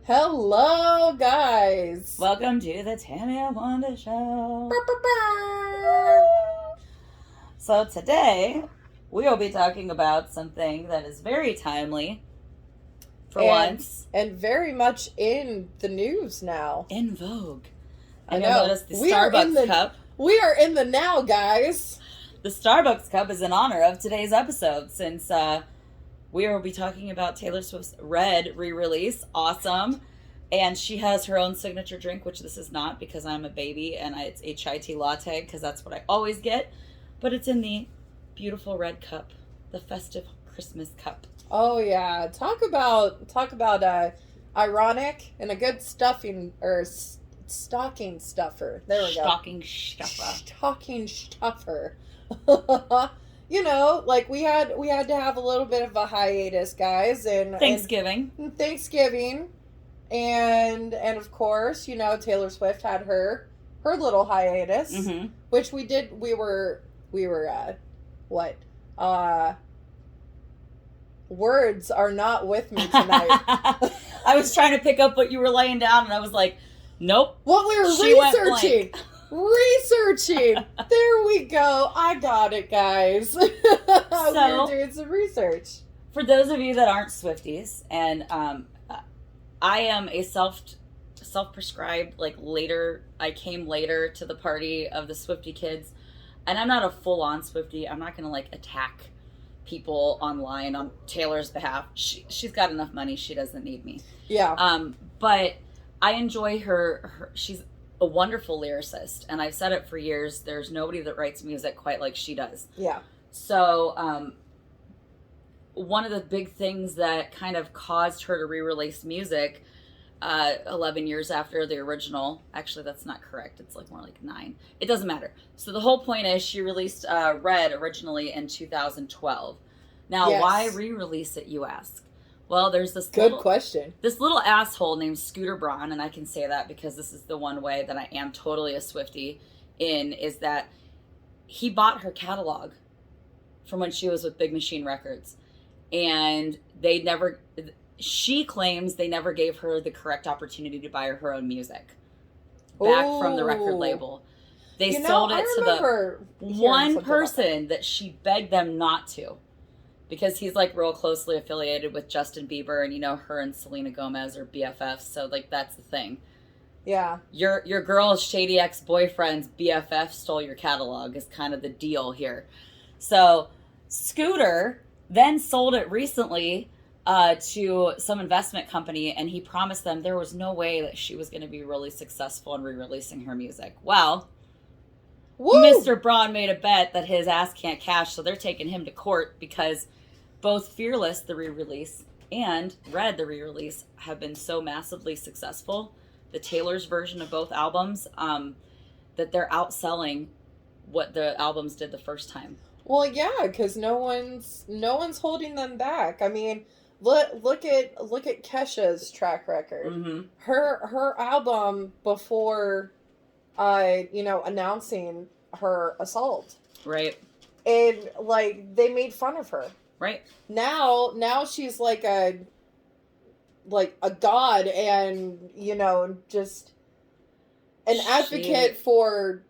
Hello, guys. Welcome to the Tammy Wanda Show. So today we will be talking about something that is very timely for once. And very much in the news now. In vogue. I You'll know. notice the Starbucks cup. We are in the now, guys. The Starbucks cup is in honor of today's episode since we will be talking about Taylor Swift's Red re-release. Awesome. And she has her own signature drink, which this is not because I'm a baby and it's a chai tea latte because that's what I always get. But it's in the beautiful red cup, the festive Christmas cup. Oh yeah, talk about ironic and a good stuffing or stocking stuffer. There we go. Stocking stuffer. Stocking stuffer. You know, like we had to have a little bit of a hiatus, guys, and Thanksgiving. And of course, you know, Taylor Swift had her little hiatus, which we did. We were words are not with me tonight. I was trying to pick up what you were laying down, and I was like, nope. What we were researching. There we go. I got it, guys. We were doing some research. For those of you that aren't Swifties, and I am a self-prescribed, I came later to the party of the Swiftie kids, and I'm not a full-on Swiftie. I'm not going to, attack people online on Taylor's behalf. She's got enough money. She doesn't need me. Yeah. But I enjoy her. She's a wonderful lyricist, and I've said it for years. There's nobody that writes music quite like she does. Yeah. So, one of the big things that kind of caused her to re-release music 11 years after the original, actually that's not correct, it's more like 9, it doesn't matter. So the whole point is she released Red originally in 2012. Now, yes. Why re-release it, you ask? Well, there's this question. This little asshole named Scooter Braun, and I can say that because this is the one way that I am totally a Swiftie is that he bought her catalog from when she was with Big Machine Records. And she claims they never gave her the correct opportunity to buy her own music back from the record label. They sold it to the one person that she begged them not to, because he's real closely affiliated with Justin Bieber, and her and Selena Gomez are BFFs, so that's the thing. Yeah. Your girl's shady ex-boyfriend's BFF stole your catalog is kind of the deal here. So Scooter then sold it recently to some investment company, and he promised them there was no way that she was going to be really successful in re-releasing her music. Well, woo! Mr. Braun made a bet that his ass can't cash, so they're taking him to court because both Fearless, the re-release, and Red, the re-release, have been so massively successful, the Taylor's version of both albums, that they're outselling what the albums did the first time. Well, yeah, because no one's holding them back. I mean, look at Kesha's track record. Mm-hmm. Her album before, announcing her assault. Right. And they made fun of her. Right. Now she's like a god, and just an advocate for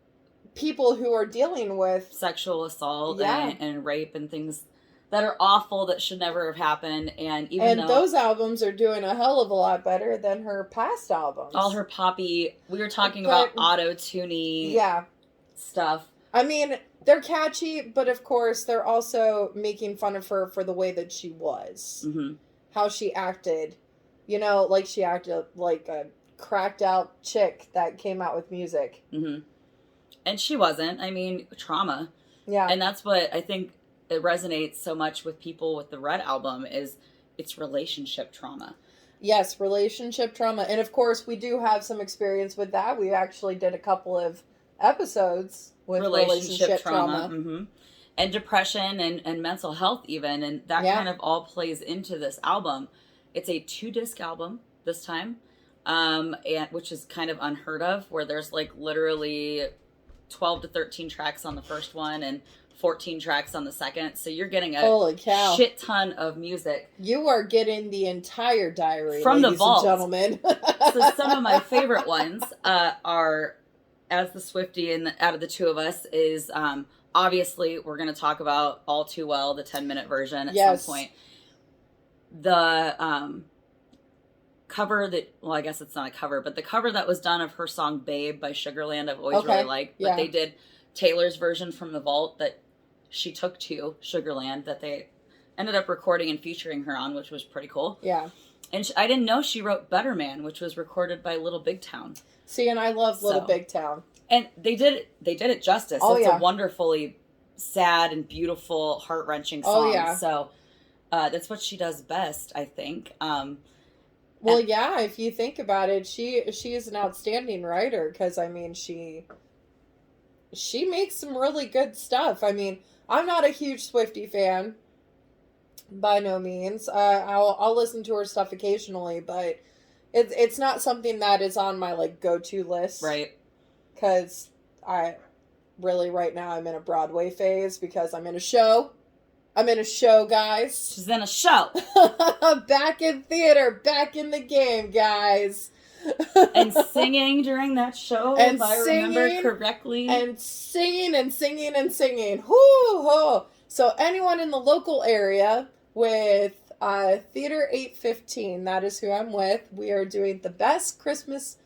people who are dealing with sexual assault and rape and things that are awful that should never have happened. And those albums are doing a hell of a lot better than her past albums. All her poppy, we were talking about auto-tuny stuff. I mean, they're catchy, but of course they're also making fun of her for the way that she was. Mm-hmm. How she acted. She acted like a cracked out chick that came out with music. Mm-hmm. And she wasn't. I mean, trauma. Yeah. And that's what I think it resonates so much with people with the Red album is it's relationship trauma. Yes, relationship trauma. And of course, we do have some experience with that. We actually did a couple of episodes with relationship trauma. Mm-hmm. And depression and mental health even. And that kind of all plays into this album. It's a 2-disc album this time, and which is kind of unheard of, where there's literally 12 to 13 tracks on the first one and 14 tracks on the second, so you're getting a holy cow shit ton of music. You are getting the entire diary from the vault, and gentlemen. So some of my favorite ones are, as the Swiftie and out of the two of us, is obviously we're going to talk about All Too Well, the 10-minute version at some point. The cover that, well, I guess it's not a cover, but the cover that was done of her song Babe by Sugarland I've always really liked, but they did Taylor's version from the vault that she took to Sugarland that they ended up recording and featuring her on, which was pretty cool. Yeah. And I didn't know she wrote Better Man, which was recorded by Little Big Town. See, and I love Little Big Town. And they did it justice. It's a wonderfully sad and beautiful, heart-wrenching song. Oh, yeah. So that's what she does best, I think. Well, yeah, if you think about it, she is an outstanding writer because, I mean, she makes some really good stuff. I mean, I'm not a huge Swiftie fan, by no means. I'll listen to her stuff occasionally, but it's not something that is on my, like, go-to list. Right. Because right now I'm in a Broadway phase because I'm in a show. I'm in a show, guys. She's in a show. Back in theater, back in the game, guys. And singing during that show, if I remember correctly. And singing and singing and singing. Whoo-hoo. So anyone in the local area with Theater 815, that is who I'm with. We are doing the best Christmas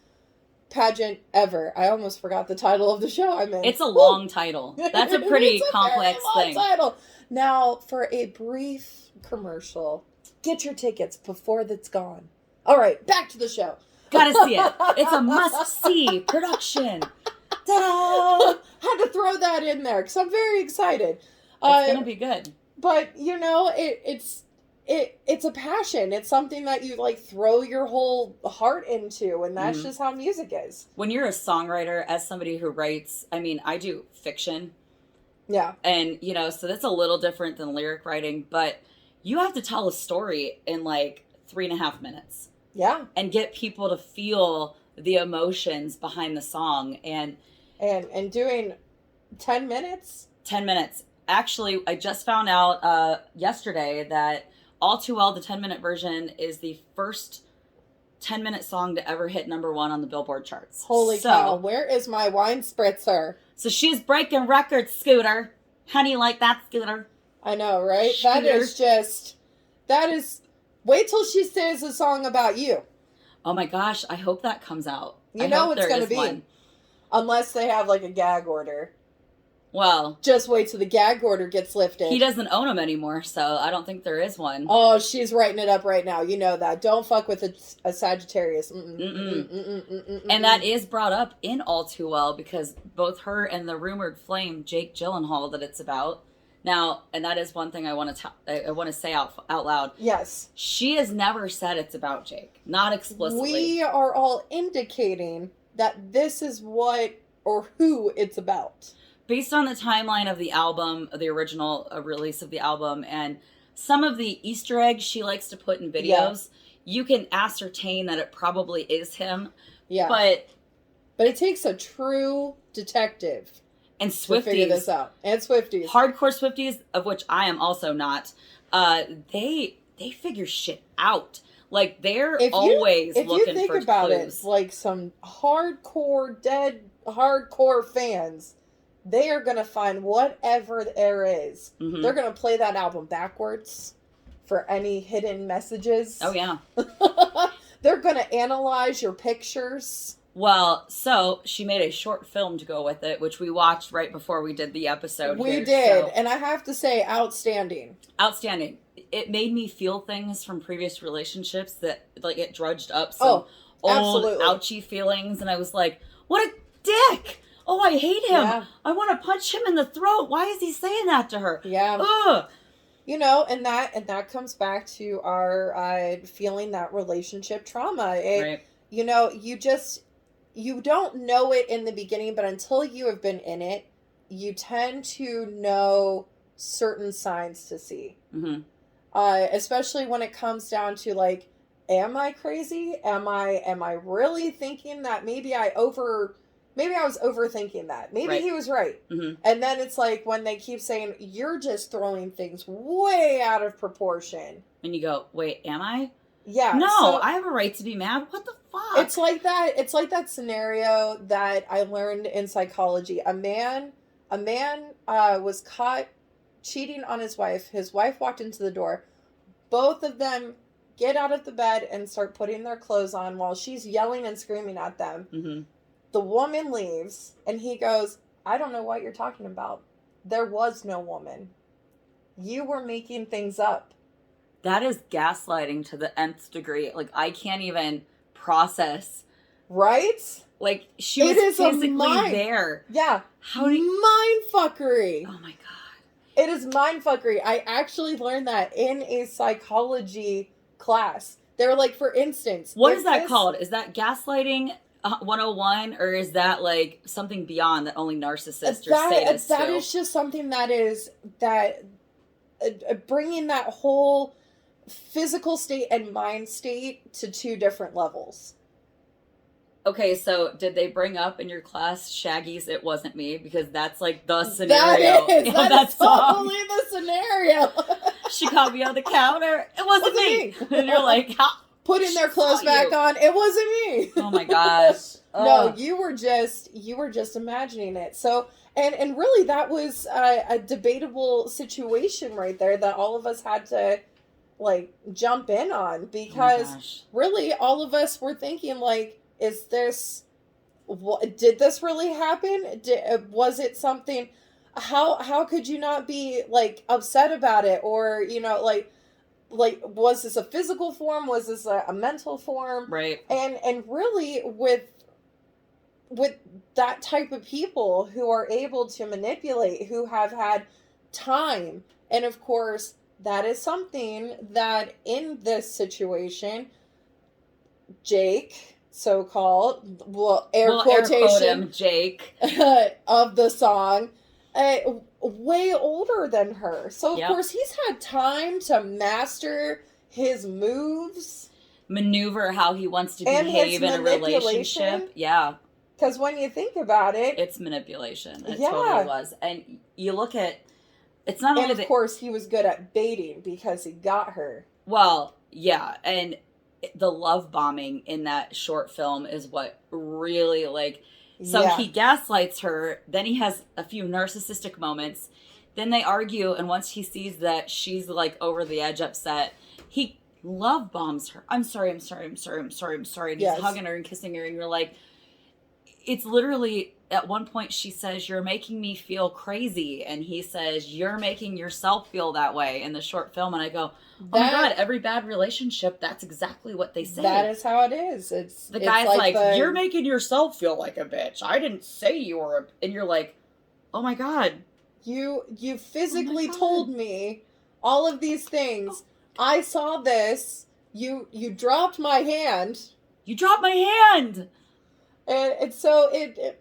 pageant ever. I almost forgot the title of the show I'm in. It's a long title. That's a pretty complex thing. Title. Now, for a brief commercial, get your tickets before that's gone. All right, back to the show. Gotta see it. It's a must-see production. Ta-da! Had to throw that in there because I'm very excited. It's gonna be good. But you know, it's a passion. It's something that you like throw your whole heart into, and that's just how music is. When you're a songwriter, as somebody who writes, I mean, I do fiction. Yeah. And, you know, so that's a little different than lyric writing, but you have to tell a story in like 3.5 minutes. Yeah. And get people to feel the emotions behind the song. And doing 10 minutes? 10 minutes. Actually, I just found out yesterday that All Too Well, the 10-minute version, is the first 10-minute song to ever hit #1 on the Billboard charts. Holy cow. Where is my wine spritzer? So she's breaking records, Scooter. How do you like that, Scooter? I know, right? Scooter. That is, wait till she says a song about you. Oh my gosh, I hope that comes out. You know it's going to be. One. Unless they have like a gag order. Well, just wait till the gag order gets lifted. He doesn't own them anymore, so I don't think there is one. Oh, she's writing it up right now. You know that. Don't fuck with a Sagittarius. And that is brought up in All Too Well because both her and the rumored flame, Jake Gyllenhaal, that it's about. Now, and that is one thing I want to say out loud. Yes. She has never said it's about Jake. Not explicitly. We are all indicating that this is what or who it's about. Based on the timeline of the album, the original release of the album, and some of the Easter eggs she likes to put in videos, you can ascertain that it probably is him. Yeah. But it takes a true detective and Swifties to figure this out. And Swifties. Hardcore Swifties, of which I am also not, they figure shit out. Like, they're always looking for clues. If you think about it, like some hardcore fans, they are going to find whatever there is. Mm-hmm. They're going to play that album backwards for any hidden messages. Oh, yeah. They're going to analyze your pictures. Well, so she made a short film to go with it, which we watched right before we did the episode. We did. So. And I have to say, outstanding. Outstanding. It made me feel things from previous relationships that, like, it drudged up some old, ouchy feelings. And I was like, what a dick! Oh, I hate him. Yeah. I want to punch him in the throat. Why is he saying that to her? Yeah. Ugh. You know, and that comes back to our feeling that relationship trauma. Right. You know, you don't know it in the beginning, but until you have been in it, you tend to know certain signs to see. Mm-hmm. Especially when it comes down to like, am I crazy? Am I really thinking that maybe I maybe I was overthinking that. Maybe Right. he was right. Mm-hmm. And then it's like when they keep saying, you're just throwing things way out of proportion. And you go, wait, am I? Yeah. No, so I have a right to be mad. What the fuck? it's like that scenario that I learned in psychology. A man was caught cheating on his wife. His wife walked into the door. Both of them get out of the bed and start putting their clothes on while she's yelling and screaming at them. Mm-hmm. The woman leaves, and he goes, I don't know what you're talking about. There was no woman. You were making things up. That is gaslighting to the nth degree. Like, I can't even process. Right? Like, she It was is a physically mind. there. Yeah. How do you... Mind fuckery. Oh my God. It is mind fuckery. I actually learned that in a psychology class. They were like, for instance. What is that called? Is that gaslighting 101, or is that like something beyond that only narcissists or sadists That do? is just something that is bringing that whole physical state and mind state to two different levels. Okay, so did they bring up in your class Shaggy's It Wasn't Me? Because that's like the scenario. That's totally the scenario. She caught me on the counter. It wasn't me. And you're like, how? Putting their clothes back on. It wasn't me. Oh my gosh. No, you were just imagining it. So, and really that was a debatable situation right there that all of us had to like jump in on, because really all of us were thinking like, is this, did this really happen? Was it something, how could you not be like upset about it? Or, you know, like, was this a physical form? Was this a mental form? Right. And really with that type of people who are able to manipulate, who have had time, and of course that is something that in this situation, Jake, so-called, air quote him, Jake, of the song, way older than her. So of course he's had time to master his moves, maneuver how he wants to behave in a relationship. Yeah. Because when you think about it, it's manipulation. It totally was. And you look at, it's not only of course he was good at baiting because he got her. Well, yeah, and the love bombing in that short film is what really like. So he gaslights her. Then he has a few narcissistic moments. Then they argue, and once he sees that she's like over the edge, upset, he love bombs her. I'm sorry. And he's hugging her and kissing her, and you're like, it's literally, at one point she says, you're making me feel crazy. And he says, you're making yourself feel that way in the short film. And I go, oh my God, every bad relationship, that's exactly what they say. That is how it is. The guy's like you're making yourself feel like a bitch. I didn't say you were and you're like, oh my God. You physically told me all of these things. I saw this. You dropped my hand. You dropped my hand. And so it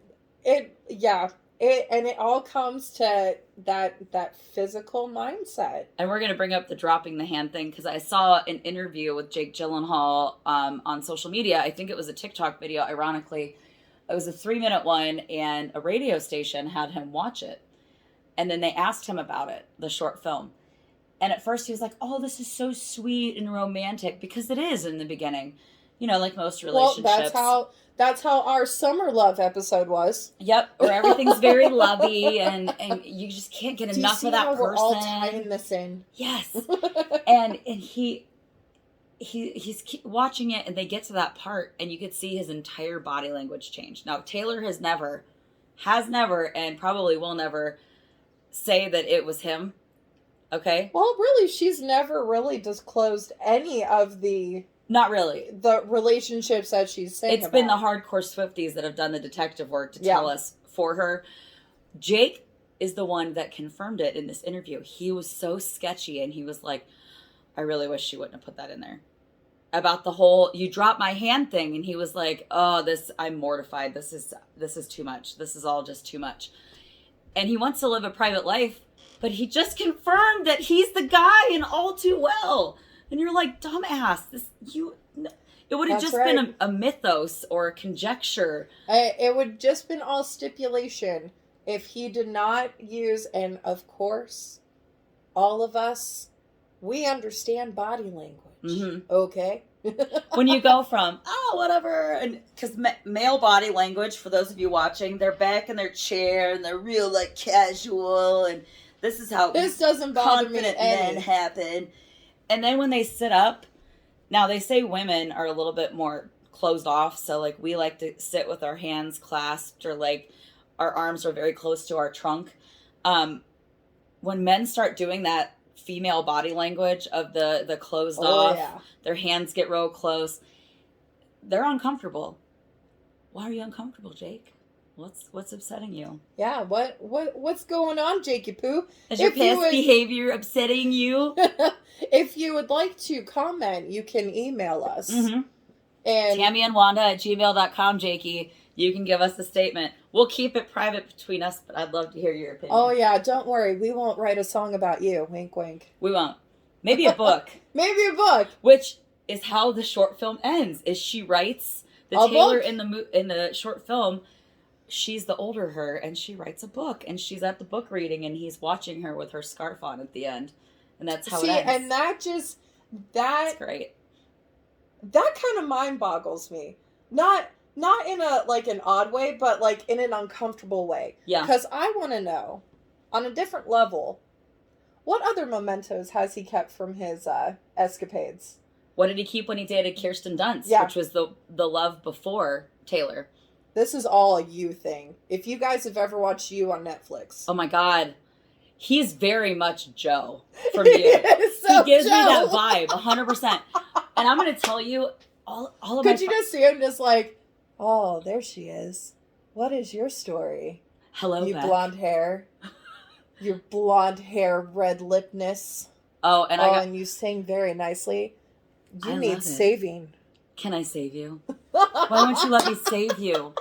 all comes to that physical mindset. And we're going to bring up the dropping the hand thing because I saw an interview with Jake Gyllenhaal on social media. I think it was a TikTok video, ironically. It was a 3-minute one, and a radio station had him watch it. And then they asked him about it, the short film. And at first he was like, oh, this is so sweet and romantic, because it is in the beginning. You know, like most relationships. Well, that's how our summer love episode was. Yep, where everything's very lovey and you just can't get enough of that person. We're all tying this in. Yes. and he's watching it, and they get to that part, and you could see his entire body language change. Now, Taylor has never, and probably will never say that it was him. Okay? Well, really, she's never really disclosed any of the... Not really. The relationships that she's saying It's been the hardcore Swifties that have done the detective work to tell us for her. Jake is the one that confirmed it in this interview. He was so sketchy, and he was like, I really wish she wouldn't have put that in there. About the whole, you dropped my hand thing, and he was like, oh, I'm mortified. This is too much. This is all just too much. And he wants to live a private life, but he just confirmed that he's the guy and all too well. And you're like, dumbass, It would have That's just been right. a mythos or a conjecture. It would just been all stipulation if he did not use, and of course, all of us, we understand body language. Okay? When you go from, oh, whatever, and because male body language, for those of you watching, they're back in their chair and they're real like casual, and this is how This doesn't bother me confident any. men happen. And then when they sit up, now they say women are a little bit more closed off, so like we like to sit with our hands clasped or like our arms are very close to our trunk. When men start doing that female body language of the closed off, Yeah. their hands get real close, they're uncomfortable. Why are you uncomfortable, Jake? What's upsetting you? Yeah, what's going on, Jakey Poo? Is your If you past would- behavior upsetting you? If you would like to comment, you can email us. Mm-hmm. And TammyandWanda@gmail.com, Jakey. You can give us a statement. We'll keep it private between us, but I'd love to hear your opinion. oh yeah, don't worry, we won't write a song about you. Wink, wink. We won't. Maybe a book, Maybe a book. which is how the short film ends. Is she writes the A Taylor book? in the short film. She's the older her, and she writes a book, and she's at the book reading, and he's watching her with her scarf on at the end, and that's how See, it ends. and That's great. that kind of mind boggles me. Not in a like an odd way, but like in an uncomfortable way. Yeah. Because I want to know, on a different level, what other mementos has he kept from his escapades? What did he keep when he dated Kirsten Dunst, Yeah. which was the love before Taylor? This is all a You thing. If you guys have ever watched You on Netflix. Oh my God. He's very much Joe from you. is so He gives me Joe. that vibe, 100%. And I'm going to tell you, all of Could my... you just see him just like, oh, there she is. What is your story? Hello, You Beck. blonde hair. Your blonde hair, red lipness. Oh, and And you sing very nicely. You I need love it. saving. Can I save you? Why won't you let me save you?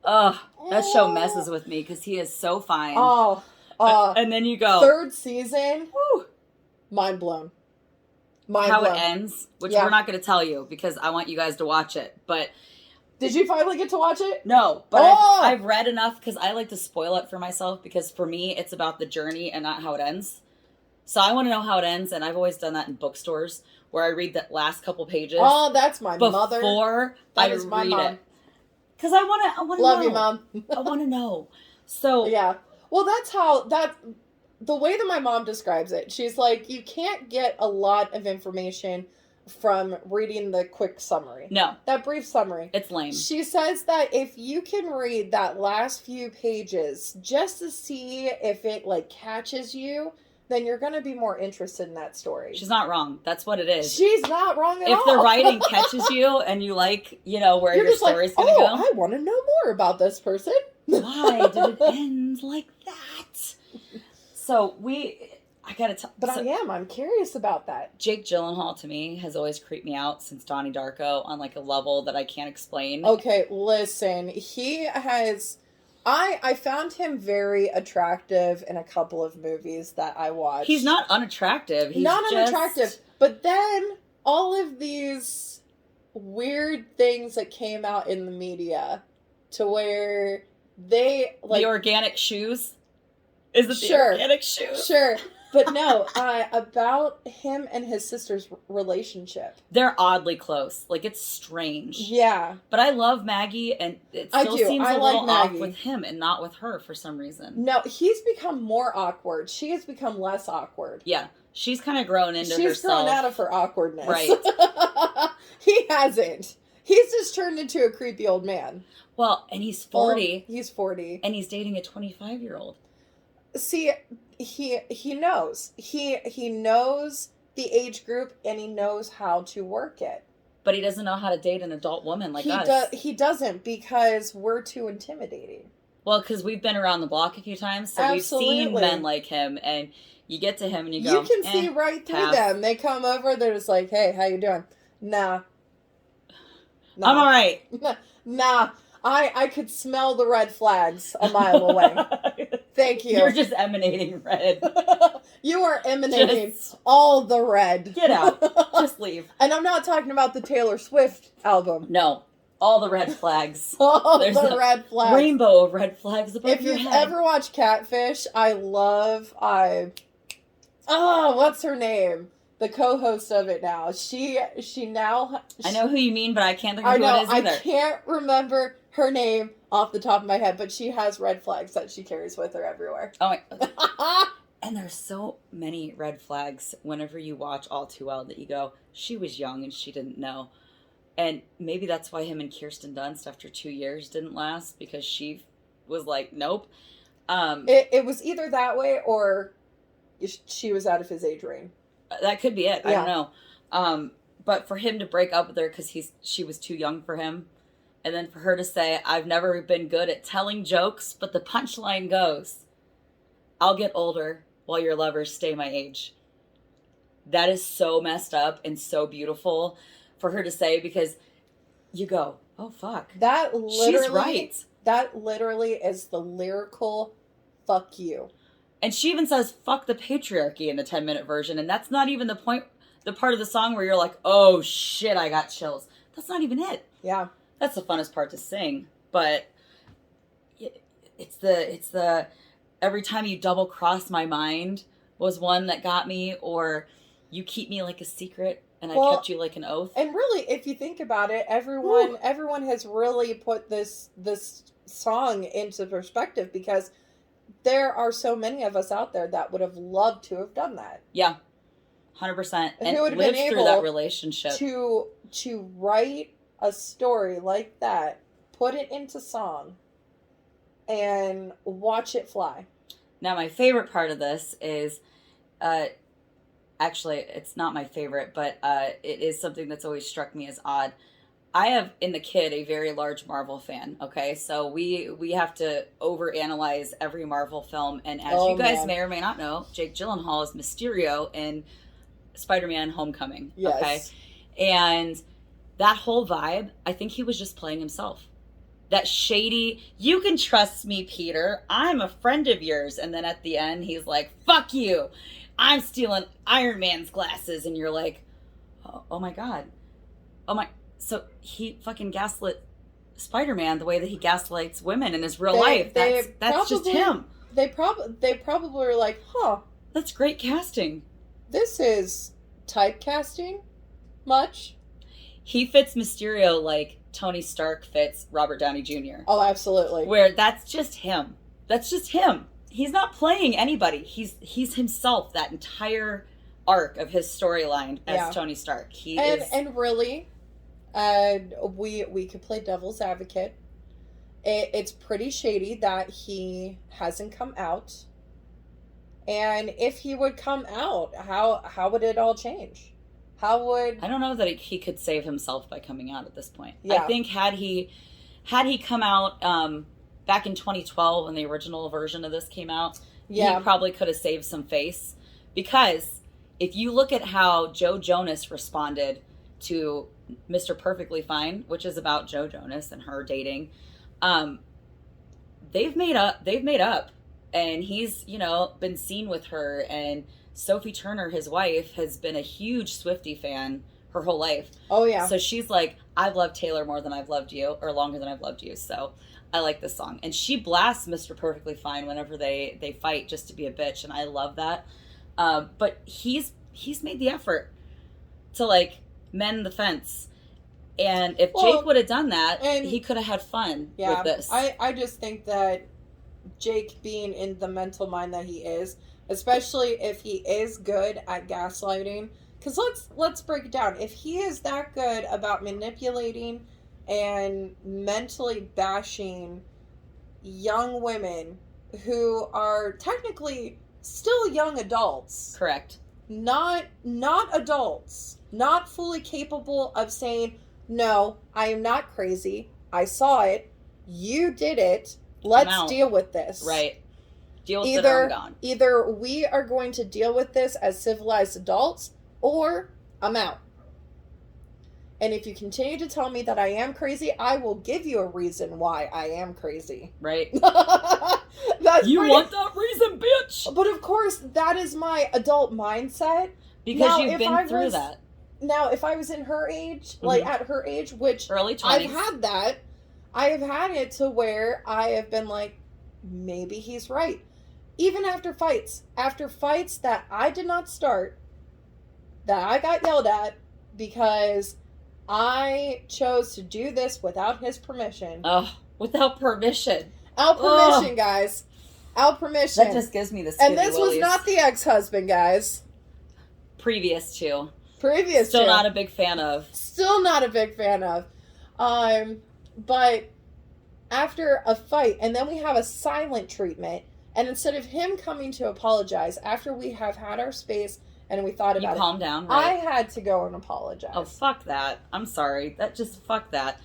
Ugh, that show messes with me because he is so fine. Oh, And then you go... third season, Whew. mind blown. Mind How blown. it ends, which Yeah. we're not going to tell you because I want you guys to watch it. But Did you finally get to watch it? no, but Oh! I've read enough because I like to spoil it for myself because for me, it's about the journey and not how it ends. So I want to know how it ends, and I've always done that in bookstores where I read the last couple pages Oh, that's my mother. before That I is my read mom. it. Because I want to Love know. you, Mom. I want to know. So Yeah. Well, that's how the way that my mom describes it. She's like, you can't get a lot of information from reading the quick summary. no, That brief summary. it's lame. She says that if you can read that last few pages just to see if it like catches you, then you're going to be more interested in that story. She's not wrong. That's what it is. She's not wrong at If all. the writing catches you and you like, where you're your just like, story's going to oh, go. I want to know more about this person. Why did it end like that? So I gotta tell, But I'm curious about that. Jake Gyllenhaal to me has always creeped me out since Donnie Darko on like a level that I can't explain. Okay, listen, he has. I found him very attractive in a couple of movies that I watched. He's not unattractive. He's not just unattractive, but then all of these weird things that came out in the media to where they like the organic shoes. Is it the Sure. organic shoes? sure, but no, about him and his sister's relationship. They're oddly close. Like it's strange. Yeah, But I love Maggie, and it I still do. seems I a like little off Maggie. with him and not with her for some reason. no, he's become more awkward. She has become less awkward. Yeah, she's kind of grown into She's herself. grown out of her awkwardness. Right. He hasn't. He's just turned into a creepy old man. Well, and he's 40, He's 40. and he's dating a 25-year-old. See, he knows. He knows the age group and he knows how to work it. But he doesn't know how to date an adult woman like us. He doesn't because we're too intimidating. Well, because we've been around the block a few times, so we've seen Absolutely. men like him, and you get to him and you go, You can see right through pass. them. They come over, they're just like, "Hey, how you doing?" Nah. I'm all right. Nah. I could smell the red flags a mile away. Thank you. You're just emanating red. You are emanating all the red. Get out. Just leave. And I'm not talking about the Taylor Swift album. No. All the red flags. There's the red flags. Rainbow of red flags above if your you've head. ever watched Catfish, what's her name? The co-host of it now. I know who you mean, but I can't think of who it is either. I can't remember her name off the top of my head, but she has red flags that she carries with her everywhere. Oh my. And there's so many red flags whenever you watch All Too Well that you go, she was young and she didn't know. And maybe that's why him and Kirsten Dunst after 2 years didn't last, because she was like, nope. It was either that way or she was out of his age range. That could be it. I don't know. But for him to break up with her because she was too young for him, and then for her to say, I've never been good at telling jokes, but the punchline goes, I'll get older while your lovers stay my age. That is so messed up and so beautiful for her to say, because you go, oh, fuck. She's right. That literally is the lyrical fuck you. And she even says, fuck the patriarchy in the 10-minute version. And that's not even the part of the song where you're like, oh, shit, I got chills. That's not even it. Yeah. That's the funnest part to sing. But it's the every time you double cross my mind was one that got me, or you keep me like a secret and I kept you like an oath. And really, if you think about it, everyone has really put this song into perspective, because there are so many of us out there that would have loved to have done that. Yeah. 100%. And who would have lived been through able that relationship. To write a story like that, put it into song, and watch it fly. Now, my favorite part of this is, actually, it's not my favorite, but it is something that's always struck me as odd. I have, in the kid, a very large Marvel fan, okay? So we have to overanalyze every Marvel film, and as you guys may or may not know, Jake Gyllenhaal is Mysterio in Spider-Man Homecoming, okay? And that whole vibe, I think he was just playing himself. That shady, you can trust me, Peter, I'm a friend of yours, and then at the end, he's like, fuck you, I'm stealing Iron Man's glasses, and you're like, oh my God. Oh my... So he fucking gaslit Spider-Man the way that he gaslights women in his real life. That's just him. They probably were like, huh. That's great casting. This is typecasting much. He fits Mysterio like Tony Stark fits Robert Downey Jr. Oh, absolutely. Where that's just him. That's just him. He's not playing anybody. He's himself, that entire arc of his storyline as Tony Stark. And really... we could play devil's advocate. It's pretty shady that he hasn't come out. And if he would come out, how would it all change? I don't know that he could save himself by coming out at this point. Yeah. I think had he come out back in 2012 when the original version of this came out, he probably could have saved some face. Because if you look at how Joe Jonas responded to Mr. Perfectly Fine, which is about Joe Jonas and her dating, they've made up, and he's been seen with her, and Sophie Turner, his wife, has been a huge Swiftie fan her whole life. Oh yeah. So she's like, I've loved Taylor more than I've loved you, or longer than I've loved you, so I like this song. And she blasts Mr. Perfectly Fine whenever they fight, just to be a bitch, and I love that. But he's made the effort to like mend the fence. And if Jake would have done that, he could have had fun with this. I just think that Jake, being in the mental mind that he is, especially if he is good at gaslighting, because let's break it down. If he is that good about manipulating and mentally bashing young women who are technically still young adults. Correct. Not adults. Not fully capable of saying, no, I am not crazy. I saw it. You did it. Let's deal with this. Right. Deal with it or I'm gone. Either we are going to deal with this as civilized adults, or I'm out. And if you continue to tell me that I am crazy, I will give you a reason why I am crazy. Right. That's You pretty- want that reason, bitch? But of course, that is my adult mindset. Because Now, you've if been I through was- that. Now, if I was in her age, like at her age, which Early 20s. I've had that, I have had it to where I have been like, maybe he's right. Even after fights that I did not start, that I got yelled at because I chose to do this without his permission. Oh, without permission. Out permission, guys. Out permission. That just gives me the and skitty this was willies. not the ex-husband, guys. Previous to. Previous Still to. not a big fan of. Still not a big fan of. But after a fight, and then we have a silent treatment, and instead of him coming to apologize after we have had our space and we thought You about calm it, down, I right? had to go and apologize. Oh, fuck that. I'm sorry. Fuck that.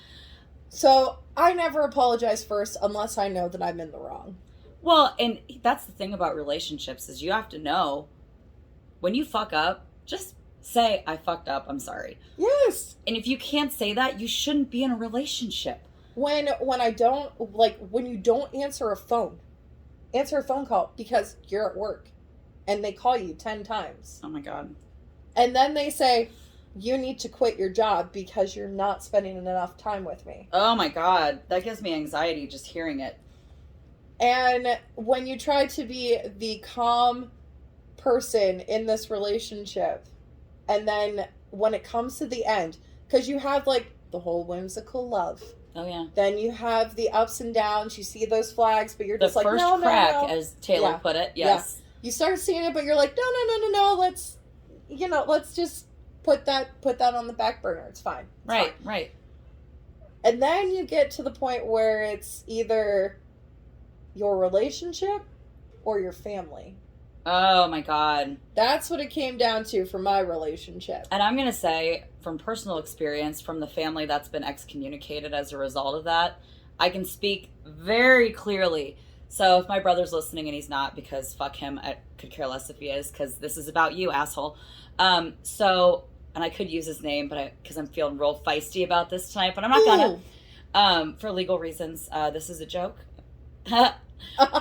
So I never apologize first unless I know that I'm in the wrong. Well, and that's the thing about relationships is you have to know when you fuck up, just say, I fucked up, I'm sorry. Yes. And if you can't say that, you shouldn't be in a relationship. When I don't, like, when you don't answer a phone call because you're at work and they call you 10 times. Oh my God. And then they say, you need to quit your job because you're not spending enough time with me. Oh my God. That gives me anxiety just hearing it. And when you try to be the calm person in this relationship, and then when it comes to the end, because you have like the whole whimsical love. Oh yeah. Then you have the ups and downs. You see those flags, but you're The just like, first no, crack, no. as Taylor Yeah. put it. Yes. You start seeing it, but you're like, no. Let's just put that on the back burner. It's fine. It's Right. fine. Right. And then you get to the point where it's either your relationship or your family. Oh my God. That's what it came down to for my relationship. And I'm going to say, from personal experience, from the family that's been excommunicated as a result of that, I can speak very clearly. So if my brother's listening and he's not, because fuck him, I could care less if he is, because this is about you, asshole. And I could use his name, but because I'm feeling real feisty about this tonight, but I'm not gonna. For legal reasons, this is a joke.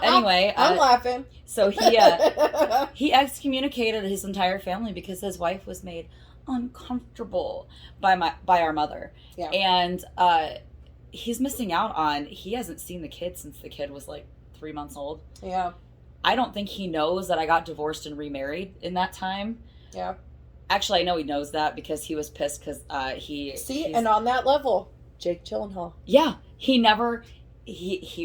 Anyway, I'm laughing. So he excommunicated his entire family because his wife was made uncomfortable by our mother. Yeah. And he's missing out on, he hasn't seen the kid since the kid was like 3 months old. Yeah. I don't think he knows that I got divorced and remarried in that time. Yeah. Actually, I know he knows that because he was pissed because and on that level, Jake Gyllenhaal. Yeah, he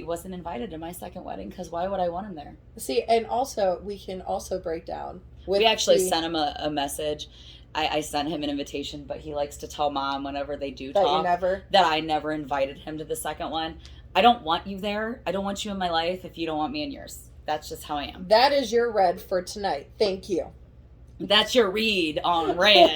wasn't invited to my second wedding because why would I want him there? See, and also we can also break down. We actually sent him a message. I sent him an invitation, but he likes to tell mom whenever they do talk that I never invited him to the second one. I don't want you there. I don't want you in my life if you don't want me in yours. That's just how I am. That is your red for tonight. Thank you. That's your read on red.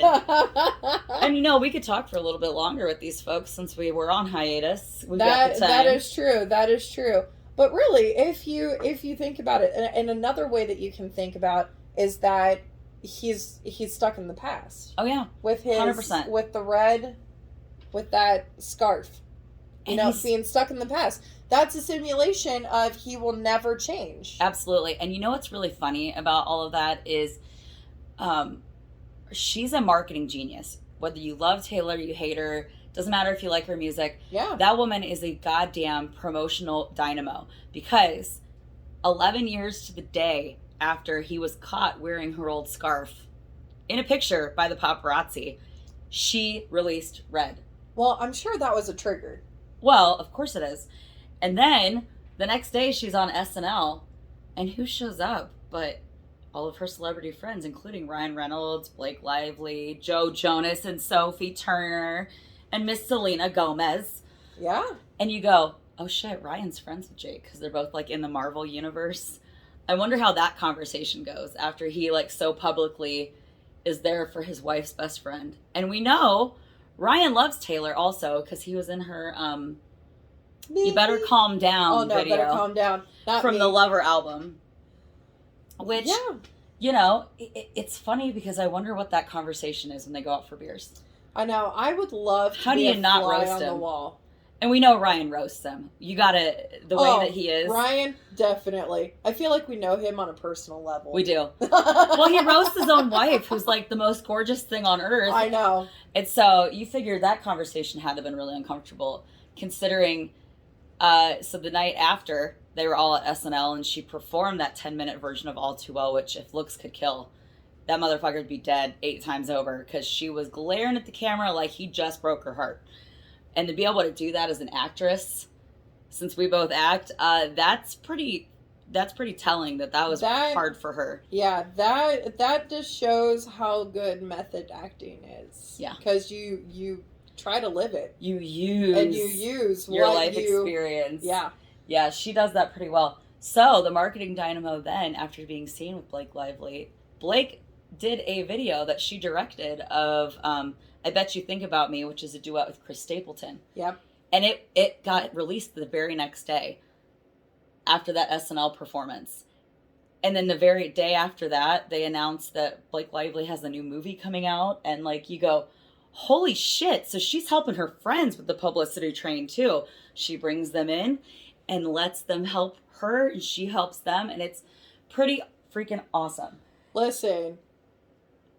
And we could talk for a little bit longer with these folks since we were on hiatus. We got the time. That is true. That is true. But really, if you think about it, and another way that you can think about is that he's stuck in the past. Oh yeah, with his 100%. With the red, with that scarf, being stuck in the past. That's a simulation of he will never change. Absolutely. And what's really funny about all of that is, she's a marketing genius. Whether you love Taylor, you hate her, doesn't matter if you like her music. Yeah. That woman is a goddamn promotional dynamo because 11 years to the day after he was caught wearing her old scarf in a picture by the paparazzi, she released Red. Well, I'm sure that was a trigger. Well, of course it is. And then the next day she's on SNL, and who shows up but all of her celebrity friends, including Ryan Reynolds, Blake Lively, Joe Jonas, and Sophie Turner, and Miss Selena Gomez. Yeah. And you go, oh shit, Ryan's friends with Jake because they're both like in the Marvel universe. I wonder how that conversation goes after he like so publicly is there for his wife's best friend. And we know Ryan loves Taylor also because he was in her You Better Calm Down video. Better Calm Down. From the Lover album. Which, yeah. It's funny because I wonder what that conversation is when they go out for beers. I know. I would love to How do be you a not fly roast on the him? wall. And we know Ryan roasts him. You gotta, the way that he is. Ryan, definitely. I feel like we know him on a personal level. We do. Well, he roasts his own wife, who's like the most gorgeous thing on earth. I know. And so you figure that conversation had to have been really uncomfortable, considering, so the night after, they were all at SNL, and she performed that 10-minute version of All Too Well, which if looks could kill, that motherfucker would be dead 8 times over, because she was glaring at the camera like he just broke her heart. And to be able to do that as an actress, since we both act, that's pretty telling that was hard for her. Yeah, that just shows how good method acting is. Yeah. Because you try to live it. You use your life experience. Yeah. Yeah, she does that pretty well. So the marketing dynamo then, after being seen with Blake Lively, Blake did a video that she directed of I Bet You Think About Me, which is a duet with Chris Stapleton. Yep. And it got released the very next day after that SNL performance. And then the very day after that, they announced that Blake Lively has a new movie coming out. And like, you go, holy shit. So she's helping her friends with the publicity train too. She brings them in and lets them help her, and she helps them. And it's pretty freaking awesome. Listen,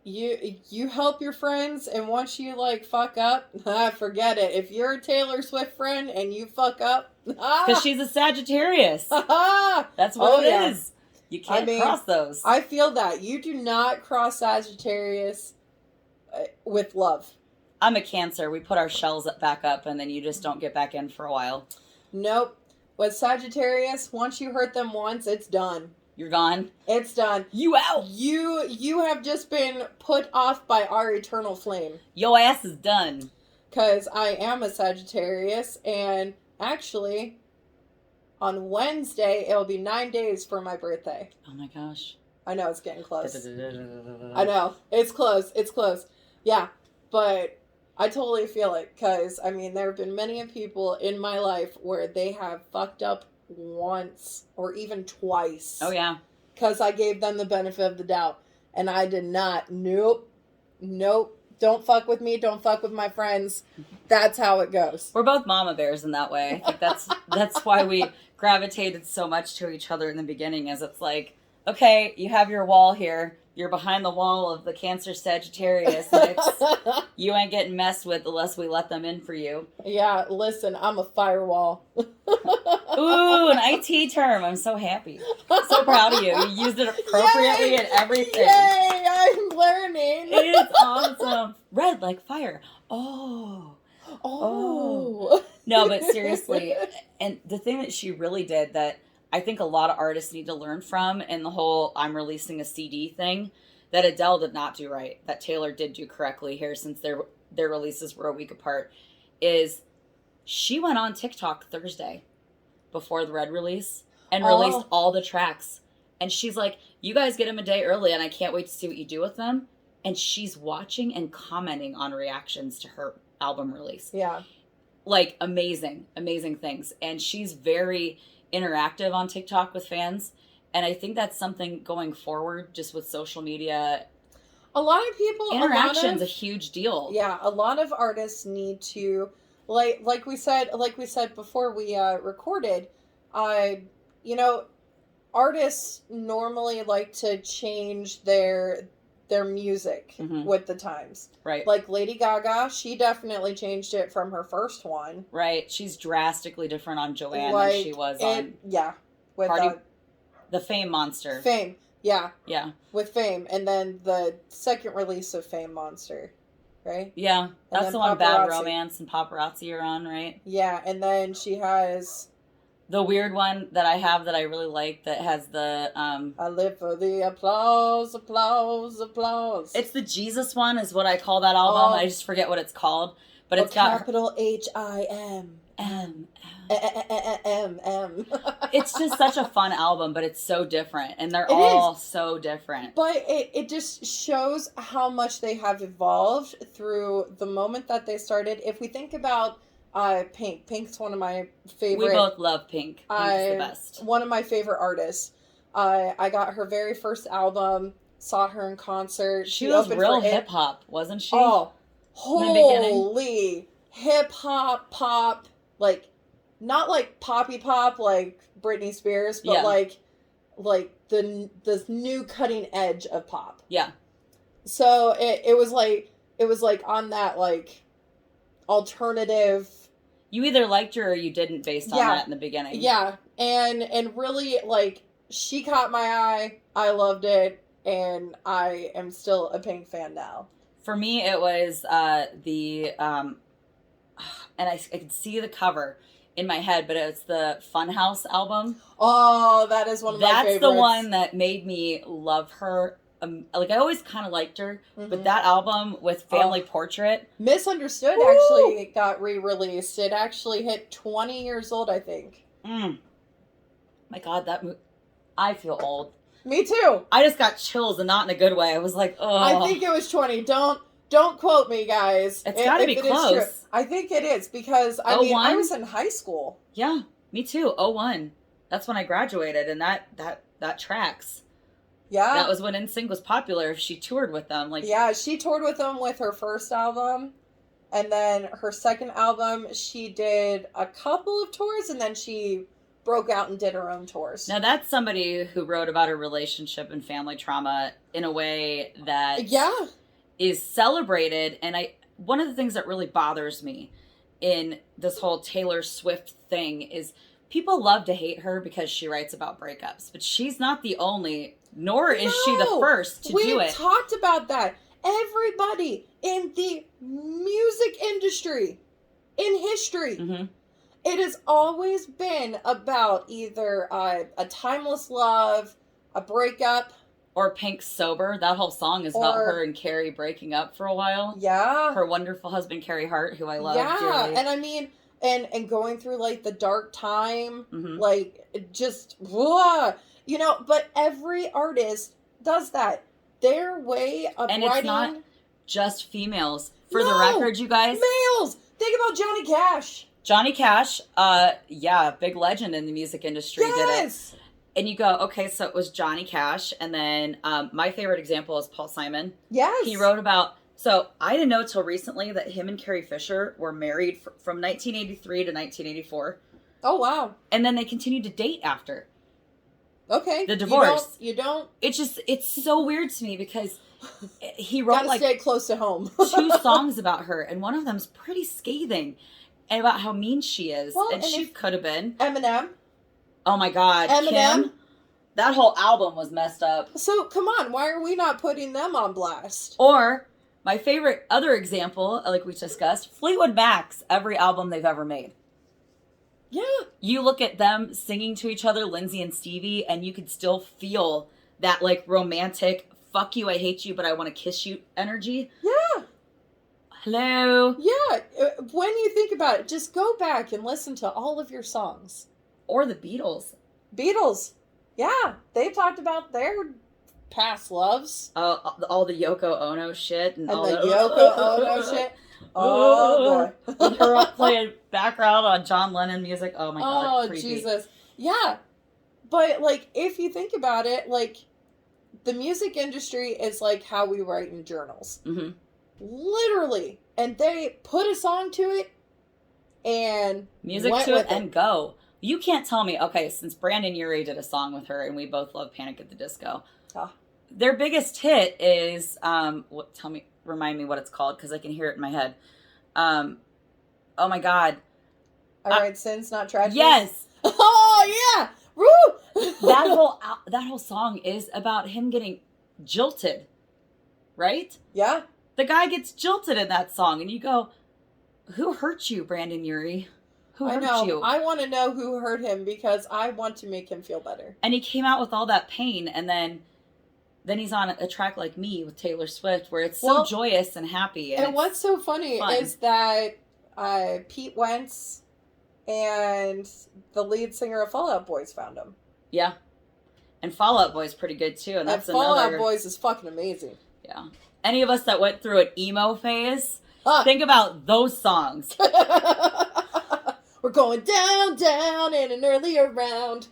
you help your friends, and once you like fuck up, forget it. If you're a Taylor Swift friend and you fuck up, because she's a Sagittarius. That's what it is. You can't cross those. I feel that you do not cross Sagittarius with love. I'm a Cancer. We put our shells back up, and then you just don't get back in for a while. Nope. With Sagittarius, once you hurt them once, it's done. You're gone. It's done. You out. You have just been put off by our eternal flame. Your ass is done. Because I am a Sagittarius, and actually, on Wednesday, it'll be 9 days for my birthday. Oh my gosh. I know, it's getting close. I know. It's close. It's close. Yeah, but I totally feel it, because, I mean, there have been many people in my life where they have fucked up once or even twice. Oh, yeah. Because I gave them the benefit of the doubt, and I did not. Nope. Don't fuck with me. Don't fuck with my friends. That's how it goes. We're both mama bears in that way. I think that's why we gravitated so much to each other in the beginning, is it's like, okay, you have your wall here. You're behind the wall of the Cancer Sagittarius mix. You ain't getting messed with unless we let them in for you. Yeah, listen, I'm a firewall. Ooh, an IT term. I'm so happy. So proud of you. You used it appropriately in everything. Yay, I'm learning. It's awesome. Red like fire. Oh. No, but seriously, and the thing that she really did that I think a lot of artists need to learn from, and the whole I'm releasing a CD thing, that Adele did not do right, that Taylor did do correctly here, since their releases were a week apart, is she went on TikTok Thursday before the Red release and released all the tracks. And she's like, you guys get them a day early, and I can't wait to see what you do with them. And she's watching and commenting on reactions to her album release. Yeah. Like, amazing things. And she's very interactive on TikTok with fans, and I think that's something going forward, just with social media. A lot of people, interaction's a huge deal. Yeah, a lot of artists need to, like we said before we recorded. Artists normally like to change their music with the times. Right. Like Lady Gaga, she definitely changed it from her first one. Right. She's drastically different on Joanne than she was on... Yeah. With the Fame Monster. Fame. Yeah. Yeah. With Fame. And then the second release of Fame Monster. Right? Yeah. That's the one Bad Romance and Paparazzi are on, right? Yeah. And then she has... The weird one that I have that I really like that has the... I live for the applause. It's the Jesus one is what I call that album. I just forget what it's called. But it's got... Capital H-I-M. M. It's just such a fun album, but it's so different. And they're all so different. But it just shows how much they have evolved through the moment that they started. If we think about... Pink. Pink's one of my favorite. We both love Pink. Pink's the best. One of my favorite artists. I got her very first album, saw her in concert. She was real hip hop, wasn't she? Oh, the beginning? Holy hip hop pop, like not like poppy pop like Britney Spears, but Yeah. like the new cutting edge of pop. Yeah. So it was like on that like alternative. You either liked her or you didn't based on Yeah. that in the beginning. Yeah, and really like she caught my eye. I loved it, and I am still a Pink fan now. For me, it was and I could see the cover in my head, but it's the Funhouse album. Oh, that is one of my favorites. That's the one that made me love her. Like, I always kind of liked her, but that album with Family Portrait. Misunderstood actually got re-released. It actually hit 20 years old, I think. My God, I feel old. Me too. I just got chills, and not in a good way. I was like, oh. I think it was 20. Don't quote me, guys. It's got to be close. I think it is because I mean I was in high school. Yeah, me too. 01. That's when I graduated, and that tracks. Yeah. That was when NSYNC was popular. She toured with them. Like, yeah, she toured with them with her first album. And then her second album, she did a couple of tours, and then she broke out and did her own tours. Now, that's somebody who wrote about her relationship and family trauma in a way that is celebrated. And one of the things that really bothers me in this whole Taylor Swift thing is people love to hate her because she writes about breakups. But she's not the only, nor is she the first to do it. We talked about that. Everybody in the music industry, in history, it has always been about either a timeless love, a breakup. Or Pink Sober. That whole song is about her and Carrie breaking up for a while. Yeah. Her wonderful husband, Carrie Hart, who I love dearly. And I mean, and going through like the dark time, like just, you know, but every artist does that. Their way of and writing. It's not just females. For the record, you guys. Males! Think about Johnny Cash. Johnny Cash, big legend in the music industry did it. And you go, okay, so it was Johnny Cash. And then my favorite example is Paul Simon. Yes. He wrote about, so I didn't know till recently that him and Carrie Fisher were married from 1983 to 1984. Oh, wow. And then they continued to date after. Okay. The divorce. You don't. It's so weird to me because he wrote gotta stay close to home. 2 songs about her, and one of them's pretty scathing and about how mean she is. Well, and she could have been. Eminem. Oh my God. Eminem. Kim, that whole album was messed up. So come on, why are we not putting them on blast? Or my favorite other example, like we discussed, Fleetwood Mac's every album they've ever made. Yeah. You look at them singing to each other, Lindsay and Stevie, and you could still feel that like romantic, fuck you, I hate you, but I want to kiss you energy. Yeah. Hello. Yeah. When you think about it, just go back and listen to all of your songs. Or the Beatles. Beatles. Yeah. They talked about their past loves. All the Yoko Ono shit. And all the Yoko Ono shit. Oh, boy. With her playing background on John Lennon music. Oh, my God. Oh, creepy. Jesus. Yeah. But, like, if you think about it, like, the music industry is like how we write in journals. Literally. And they put a song to it and music to it and go. You can't tell me, okay, since Brandon Urie did a song with her and we both love Panic at the Disco, their biggest hit is, remind me what it's called because I can hear it in my head. Oh my God. I Write Sins, Not Tragedies? Yes. Oh, yeah. Woo! that whole song is about him getting jilted, right? Yeah. The guy gets jilted in that song, and you go, who hurt you, Brandon Urie? Who hurt you? I want to know who hurt him because I want to make him feel better. And he came out with all that pain, and then he's on a track like Me with Taylor Swift, where it's so joyous and happy. And what's so funny is that Pete Wentz and the lead singer of Fall Out Boys found him. Yeah. And Fall Out Boy is pretty good, too. And that's Fall Out Boys is fucking amazing. Yeah. Any of us that went through an emo phase, think about those songs. We're going down, down in an earlier round.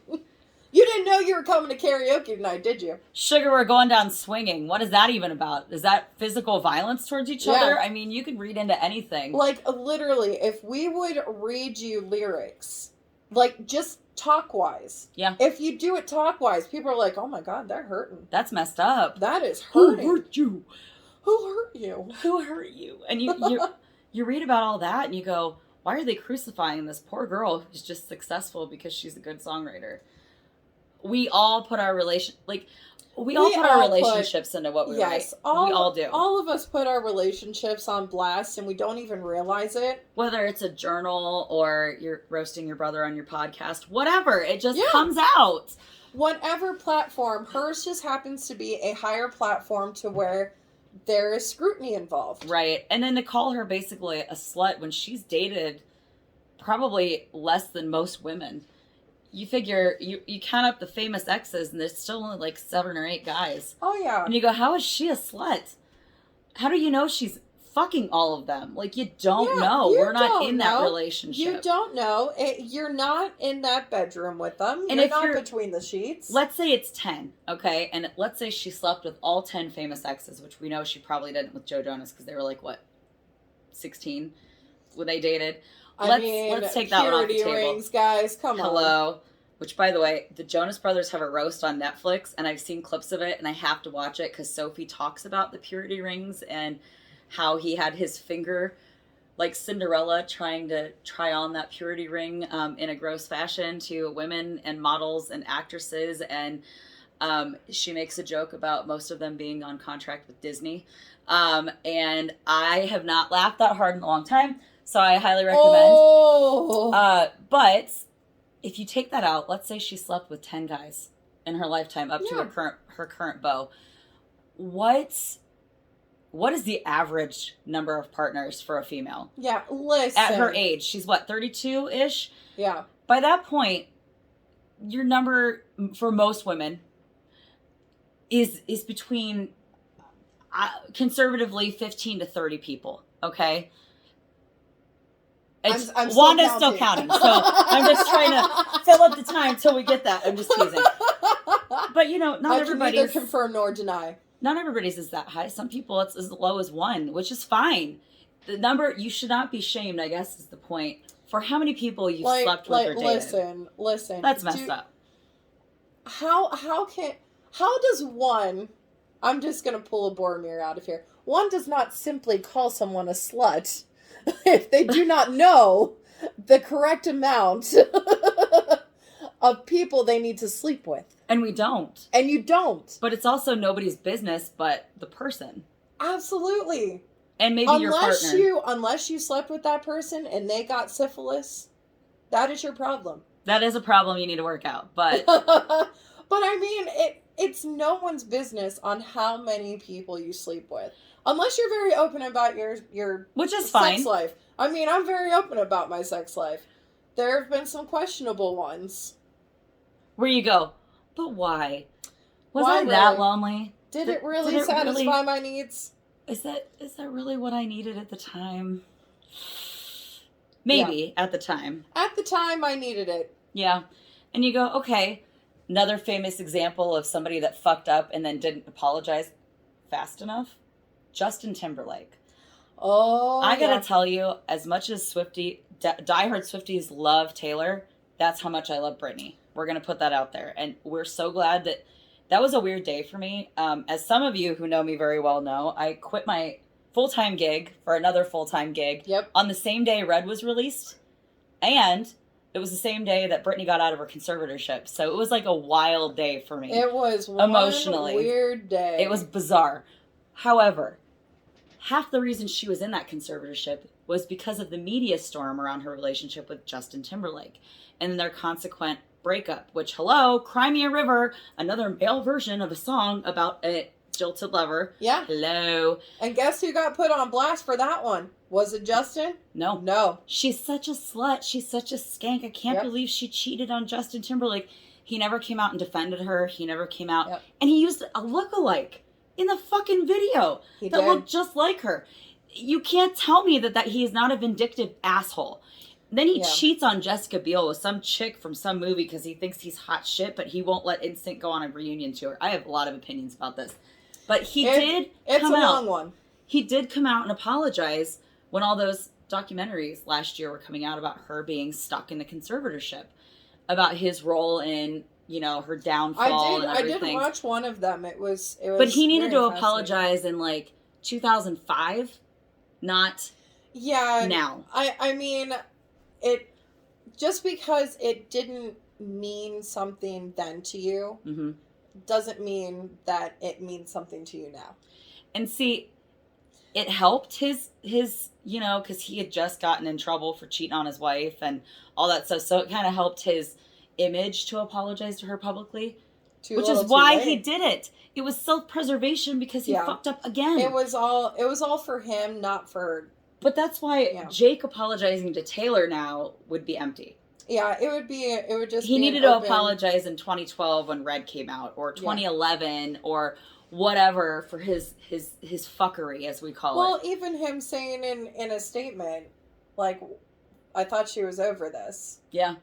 You didn't know you were coming to karaoke tonight, did you? Sugar, we're going down swinging. What is that even about? Is that physical violence towards each other? I mean, you can read into anything. Like, literally, if we would read you lyrics, like, just talk-wise. Yeah. If you do it talk-wise, people are like, oh my God, they're hurting. That's messed up. That is hurting. Who hurt you? Who hurt you? Who hurt you? And you read about all that and you go, why are they crucifying this poor girl who's just successful because she's a good songwriter? We all put our relationships into what we write. We all do. All of us put our relationships on blast and we don't even realize it. Whether it's a journal or you're roasting your brother on your podcast, whatever, it just comes out. Whatever platform, hers just happens to be a higher platform to where there is scrutiny involved. Right. And then to call her basically a slut when she's dated probably less than most women. You figure, you count up the famous exes and there's still only like 7 or 8 guys. Oh, yeah. And you go, how is she a slut? How do you know she's fucking all of them? Like, you don't know. We're not in that relationship. You don't know. You're not in that bedroom with them. And you're not between the sheets. Let's say it's 10, okay? And let's say she slept with all 10 famous exes, which we know she probably didn't with Joe Jonas because they were like, what, 16 when they dated? Let's take that one off the table. Purity rings, guys. Come on. Hello. Which, by the way, the Jonas Brothers have a roast on Netflix, and I've seen clips of it, and I have to watch it because Sophie talks about the purity rings and how he had his finger, like Cinderella, trying to try on that purity ring in a gross fashion to women and models and actresses. And she makes a joke about most of them being on contract with Disney. And I have not laughed that hard in a long time. So I highly recommend. Oh. But if you take that out, let's say she slept with 10 guys in her lifetime up to her current beau. What is the average number of partners for a female? Yeah, listen. At her age, she's what, 32-ish? Yeah. By that point, your number for most women is between conservatively 15 to 30 people, okay? I'm Wanda's still counting, so I'm just trying to fill up the time till we get that. I'm just teasing. But, not everybody's... I can neither confirm nor deny. Not everybody's is that high. Some people, it's as low as 1, which is fine. The number, you should not be shamed, I guess, is the point. For how many people you've slept with or dated. Listen. That's messed up. How does one... I'm just going to pull a Boromir out of here. One does not simply call someone a slut if they do not know the correct amount of people they need to sleep with. And we don't. And you don't. But it's also nobody's business but the person. Absolutely. And maybe your partner. Unless you slept with that person and they got syphilis, that is your problem. That is a problem you need to work out. But but I mean, it's no one's business on how many people you sleep with. Unless you're very open about your which is sex fine. Life. I mean, I'm very open about my sex life. There have been some questionable ones. Where you go, but why? Was I that lonely? Did it really satisfy my needs? Is that really what I needed at the time? Maybe at the time. At the time, I needed it. Yeah. And you go, okay, another famous example of somebody that fucked up and then didn't apologize fast enough. Justin Timberlake. Oh, I gotta tell you, as much as diehard Swifties love Taylor, that's how much I love Britney. We're gonna put that out there, and we're so glad that was a weird day for me. As some of you who know me very well know, I quit my full-time gig for another full-time gig. Yep. On the same day Red was released, and it was the same day that Britney got out of her conservatorship. So it was like a wild day for me. It was emotionally weird day. It was bizarre. However, half the reason she was in that conservatorship was because of the media storm around her relationship with Justin Timberlake and their consequent breakup, which, Cry Me a River, another male version of a song about a jilted lover. Yeah. Hello. And guess who got put on blast for that one? Was it Justin? No. She's such a slut. She's such a skank. I can't believe she cheated on Justin Timberlake. He never came out and defended her. He never came out. Yep. And he used a lookalike in the fucking video that looked just like her. You can't tell me that he is not a vindictive asshole. Then he Yeah. cheats on Jessica Biel with some chick from some movie because he thinks he's hot shit, but he won't let Instinct go on a reunion tour. I have a lot of opinions about this. But he did It's come a out. long one. He did come out and apologize when all those documentaries last year were coming out about her being stuck in the conservatorship, about his role in, you know, her downfall and I everything. did watch one of them. It was But he needed very to fascinating. apologize in like 2005, not Yeah. now. I mean, it just because it didn't mean something then to you Mm-hmm. doesn't mean that it means something to you now. And see, it helped his you know, because he had just gotten in trouble for cheating on his wife and all that stuff. So it kind of helped his image to apologize to her publicly, Too which little, is too why late. he did it. It was self-preservation because he Yeah. fucked up again. It was all for him, not for. But that's why Yeah. Jake apologizing to Taylor now would be empty. Yeah, it would just. He be needed an to open- apologize in 2012 when Red came out, or 2011, or whatever, for his fuckery, as we call Well, it. even him saying in a statement, like, I thought she was over this. Yeah,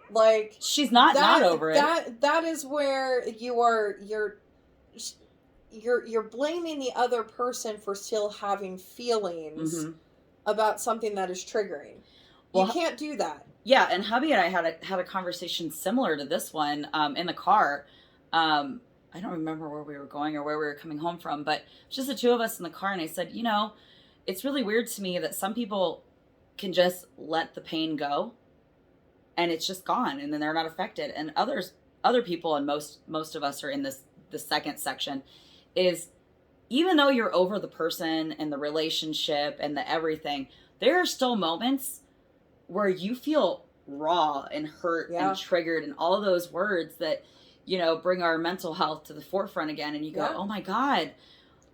Like, she's not over it. That is where you're blaming the other person for still having feelings Mhm. about something that is triggering. Well, You can't do that. Yeah, and hubby and I had a conversation similar to this one in the car. I don't remember where we were going or where we were coming home from, but just the two of us in the car, and I said, you know, it's really weird to me that some people can just let the pain go and it's just gone and then they're not affected, and other people, and most of us are in the second section, is even though you're over the person and the relationship and the everything, there are still moments where you feel raw and hurt and triggered and all of those words that, you know, bring our mental health to the forefront again. And you go, oh my God,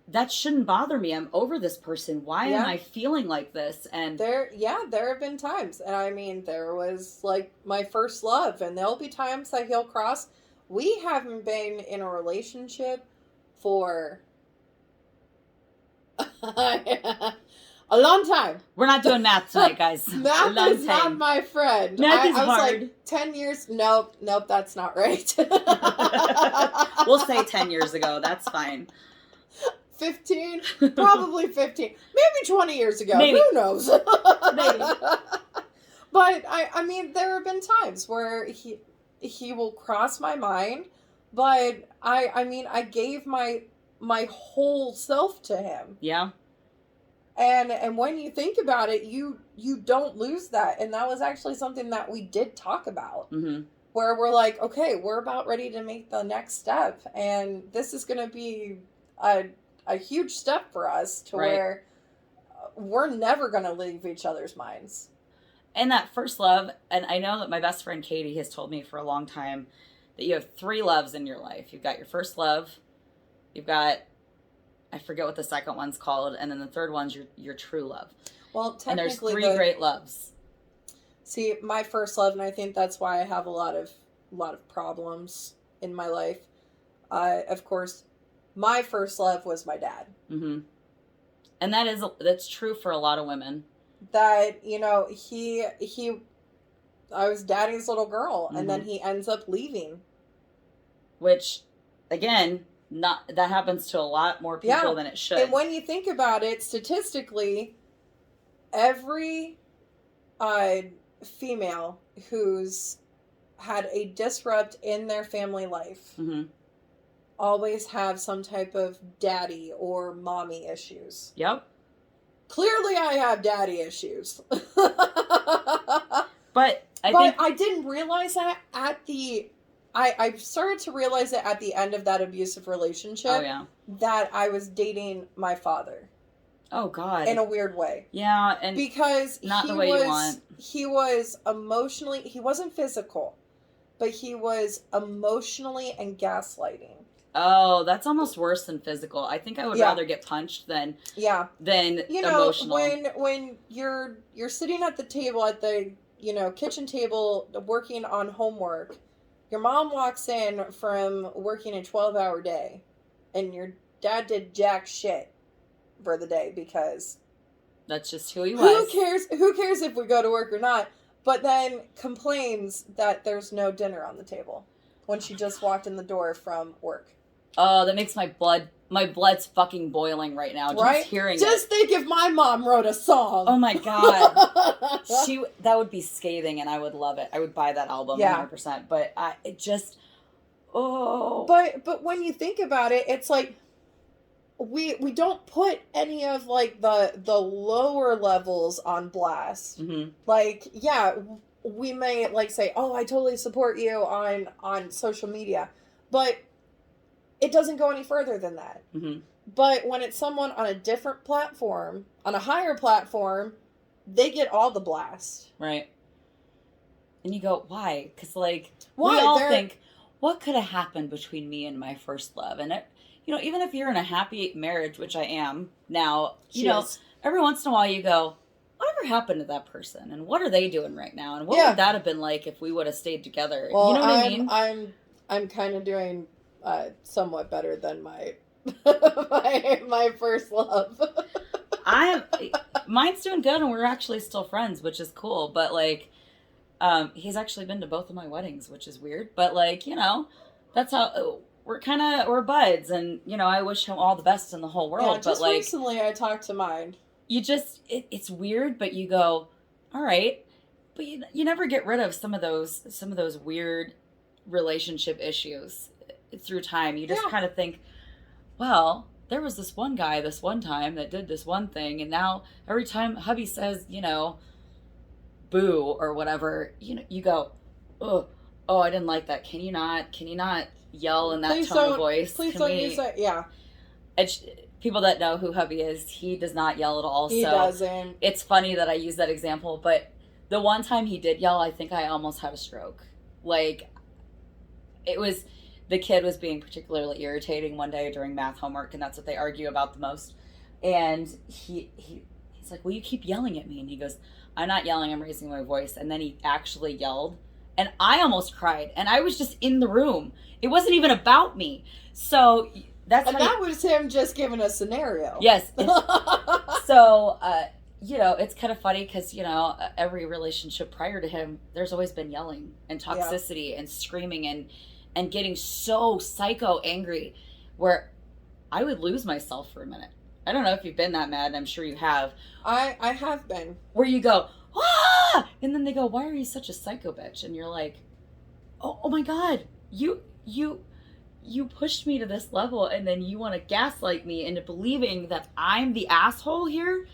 that shouldn't bother me. I'm over this person. Why am I feeling like this? And there have been times, and I mean, there was like my first love, and there'll be times that he'll cross. We haven't been in a relationship for a long time. We're not doing math tonight, guys. Math is not my friend. Math is I was hard. like, 10 years? Nope, that's not right. We'll say 10 years ago. That's fine. 15? Probably 15. Maybe 20 years ago. Maybe. Who knows? Maybe. But, I mean, there have been times where he will cross my mind, but I mean, I gave my whole self to him. Yeah. And when you think about it, you don't lose that. And that was actually something that we did talk about. Mm-hmm. Where we're like, okay, we're about ready to make the next step. And this is going to be a huge step for us to where we're never going to leave each other's minds. And that first love, and I know that my best friend Katie has told me for a long time that you have 3 loves in your life. You've got your first love, you've got, I forget what the second one's called, and then the third one's your true love. Well, technically, and there's 3 great loves. See, my first love, and I think that's why I have a lot of problems in my life. Of course, my first love was my dad. Mm-hmm. And that's true for a lot of women. That, you know, I was daddy's little girl, and then Mhm. he ends up leaving. Which, again, that happens to a lot more people than it should. And when you think about it, statistically, every female who's had a disrupt in their family life Mm-hmm. always have some type of daddy or mommy issues. Yep. Clearly, I have daddy issues. But I didn't realize that at the... I started to realize it at the end of that abusive relationship. Oh, yeah. That I was dating my father. Oh, God. In a weird way. Yeah, and because not the way you want. He was emotionally... He wasn't physical, but he was emotionally and gaslighting. Oh, that's almost worse than physical. I think I would rather get punched than emotional. When you're sitting at the table, at the kitchen table, working on homework, your mom walks in from working a 12-hour day, and your dad did jack shit for the day because That's just who he was. Who cares if we go to work or not? But then complains that there's no dinner on the table when she just walked in the door from work. Oh, that makes my blood's fucking boiling right now. Just hearing it. Just think if my mom wrote a song. Oh my God. That would be scathing and I would love it. I would buy that album 100%. But But when you think about it, it's like we don't put any of like the lower levels on blast. Mm-hmm. Like, yeah, we may like say, "Oh, I totally support you on social media," but it doesn't go any further than that. Mm-hmm. But when it's someone on a different platform, on a higher platform, they get all the blast. Right. And you go, why? Because like Why? we all think, what could have happened between me and my first love? And it, even if you're in a happy marriage, which I am now, every once in a while you go, whatever happened to that person? And what are they doing right now? And what would that have been like if we would have stayed together? Well, you know what I mean? I'm kind of doing somewhat better than my my first love. Mine's doing good, and we're actually still friends, which is cool. But like, he's actually been to both of my weddings, which is weird. But like, that's how we're buds, and I wish him all the best in the whole world. Yeah, just but like recently I talked to mine. You just it's weird, but you go, all right, but you never get rid of some of those weird relationship issues through time. You just kind of think, well, there was this one guy this one time that did this one thing, and now every time hubby says, boo or whatever, you go, oh, I didn't like that. Can you not yell in that tone of voice? Please don't use that. Yeah. People that know who hubby is, he does not yell at all. He doesn't. It's funny that I use that example, but the one time he did yell, I think I almost had a stroke. Like, the kid was being particularly irritating one day during math homework, and that's what they argue about the most. And he's like, well, you keep yelling at me. And he goes, I'm not yelling, I'm raising my voice. And then he actually yelled, and I almost cried, and I was just in the room. It wasn't even about me. So that was him just giving a scenario. Yes. So, it's kind of funny because, every relationship prior to him, there's always been yelling and toxicity and screaming and getting so psycho angry where I would lose myself for a minute. I don't know if you've been that mad, and I'm sure you have. I have been. Where you go, ah! And then they go, why are you such a psycho bitch? And you're like, oh my God, you pushed me to this level, and then you want to gaslight me into believing that I'm the asshole here?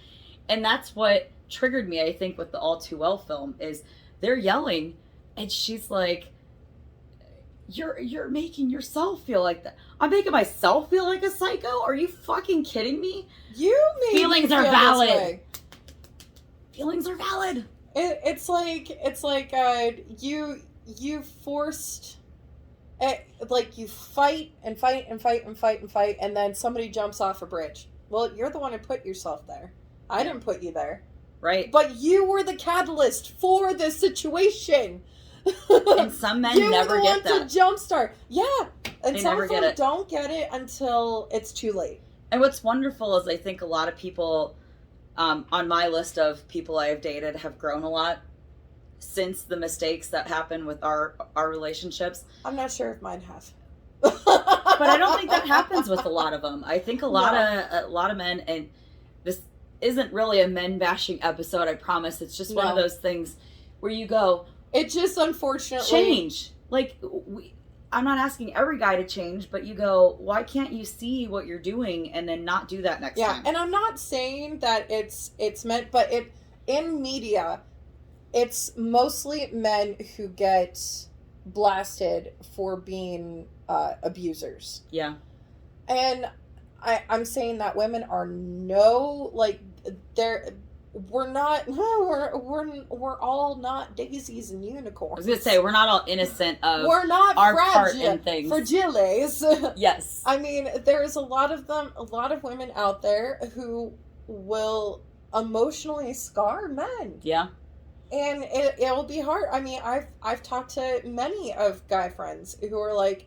And that's what triggered me, I think, with the All Too Well film, is they're yelling, and she's like, You're making yourself feel like that. I'm making myself feel like a psycho? Are you fucking kidding me? Feelings are valid. Feelings are valid. It's like you forced like you fight and fight and fight and fight and fight, and then somebody jumps off a bridge. Well, you're the one who put yourself there. I didn't put you there. Right. But you were the catalyst for this situation. And some men never get that. You were the one to jumpstart. Yeah. And they some never people don't get it until it's too late. And what's wonderful is I think a lot of people on my list of people I have dated have grown a lot since the mistakes that happened with our relationships. I'm not sure if mine have. But I don't think that happens with a lot of them. I think a lot of men, and this isn't really a men bashing episode, I promise. It's just one of those things where you go, it just unfortunately change. Like, I'm not asking every guy to change, but you go, why can't you see what you're doing and then not do that next time? Yeah, and I'm not saying that it's meant, but in media, it's mostly men who get blasted for being abusers. Yeah. And I'm saying that women are we're all not daisies and unicorns. I was gonna say, we're not all innocent of we're not our part in things. Fragiles. Yes. I mean, there's a lot of women out there who will emotionally scar men. Yeah. And it'll be hard. I mean, I've talked to many of guy friends who are like,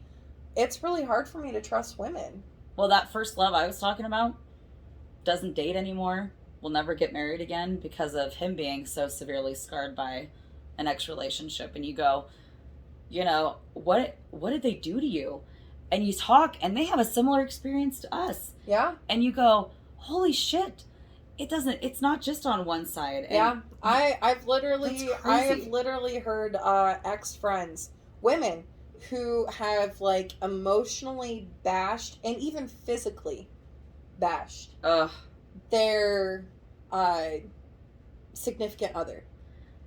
it's really hard for me to trust women. Well, that first love I was talking about doesn't date anymore. will never get married again because of him being so severely scarred by an ex-relationship. And you go, you know, what did they do to you? And you talk, and they have a similar experience to us. Yeah. And you go, holy shit. It's not just on one side. And yeah. I've literally heard ex-friends, women who have like emotionally bashed and even physically bashed their significant other.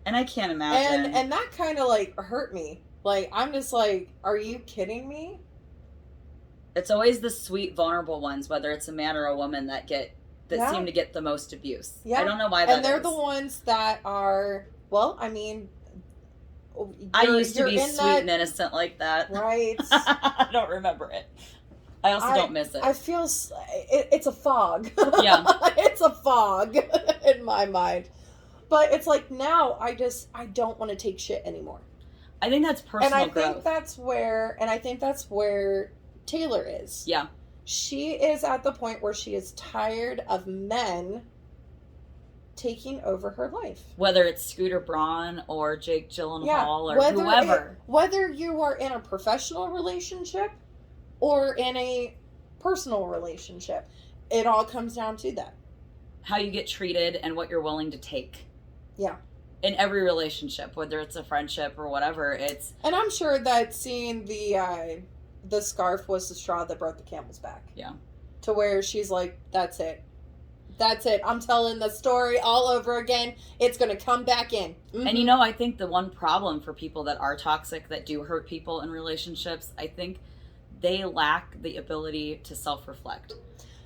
And I can't imagine. And that kind of like hurt me. Like, I'm just like, are you kidding me? It's always the sweet, vulnerable ones, whether it's a man or a woman, that seem to get the most abuse. Yeah. I don't know why that is. And they're the ones that are, well, I mean, I used to be sweet and innocent like that. Right. I don't remember it. I also don't miss it. I feel it's a fog. Yeah. It's a fog in my mind. But it's like, now I don't want to take shit anymore. I think that's personal growth. And I think that's where Taylor is. Yeah. She is at the point where she is tired of men taking over her life. Whether it's Scooter Braun or Jake Gyllenhaal or whoever. Whether you are in a professional relationship or in a personal relationship, it all comes down to that. How you get treated and what you're willing to take. Yeah. In every relationship, whether it's a friendship or whatever, it's... And I'm sure that seeing the scarf was the straw that broke the camel's back. Yeah. To where she's like, that's it. That's it. I'm telling the story all over again. It's going to come back in. Mm-hmm. And you know, I think the one problem for people that are toxic, that do hurt people in relationships, I think they lack the ability to self-reflect.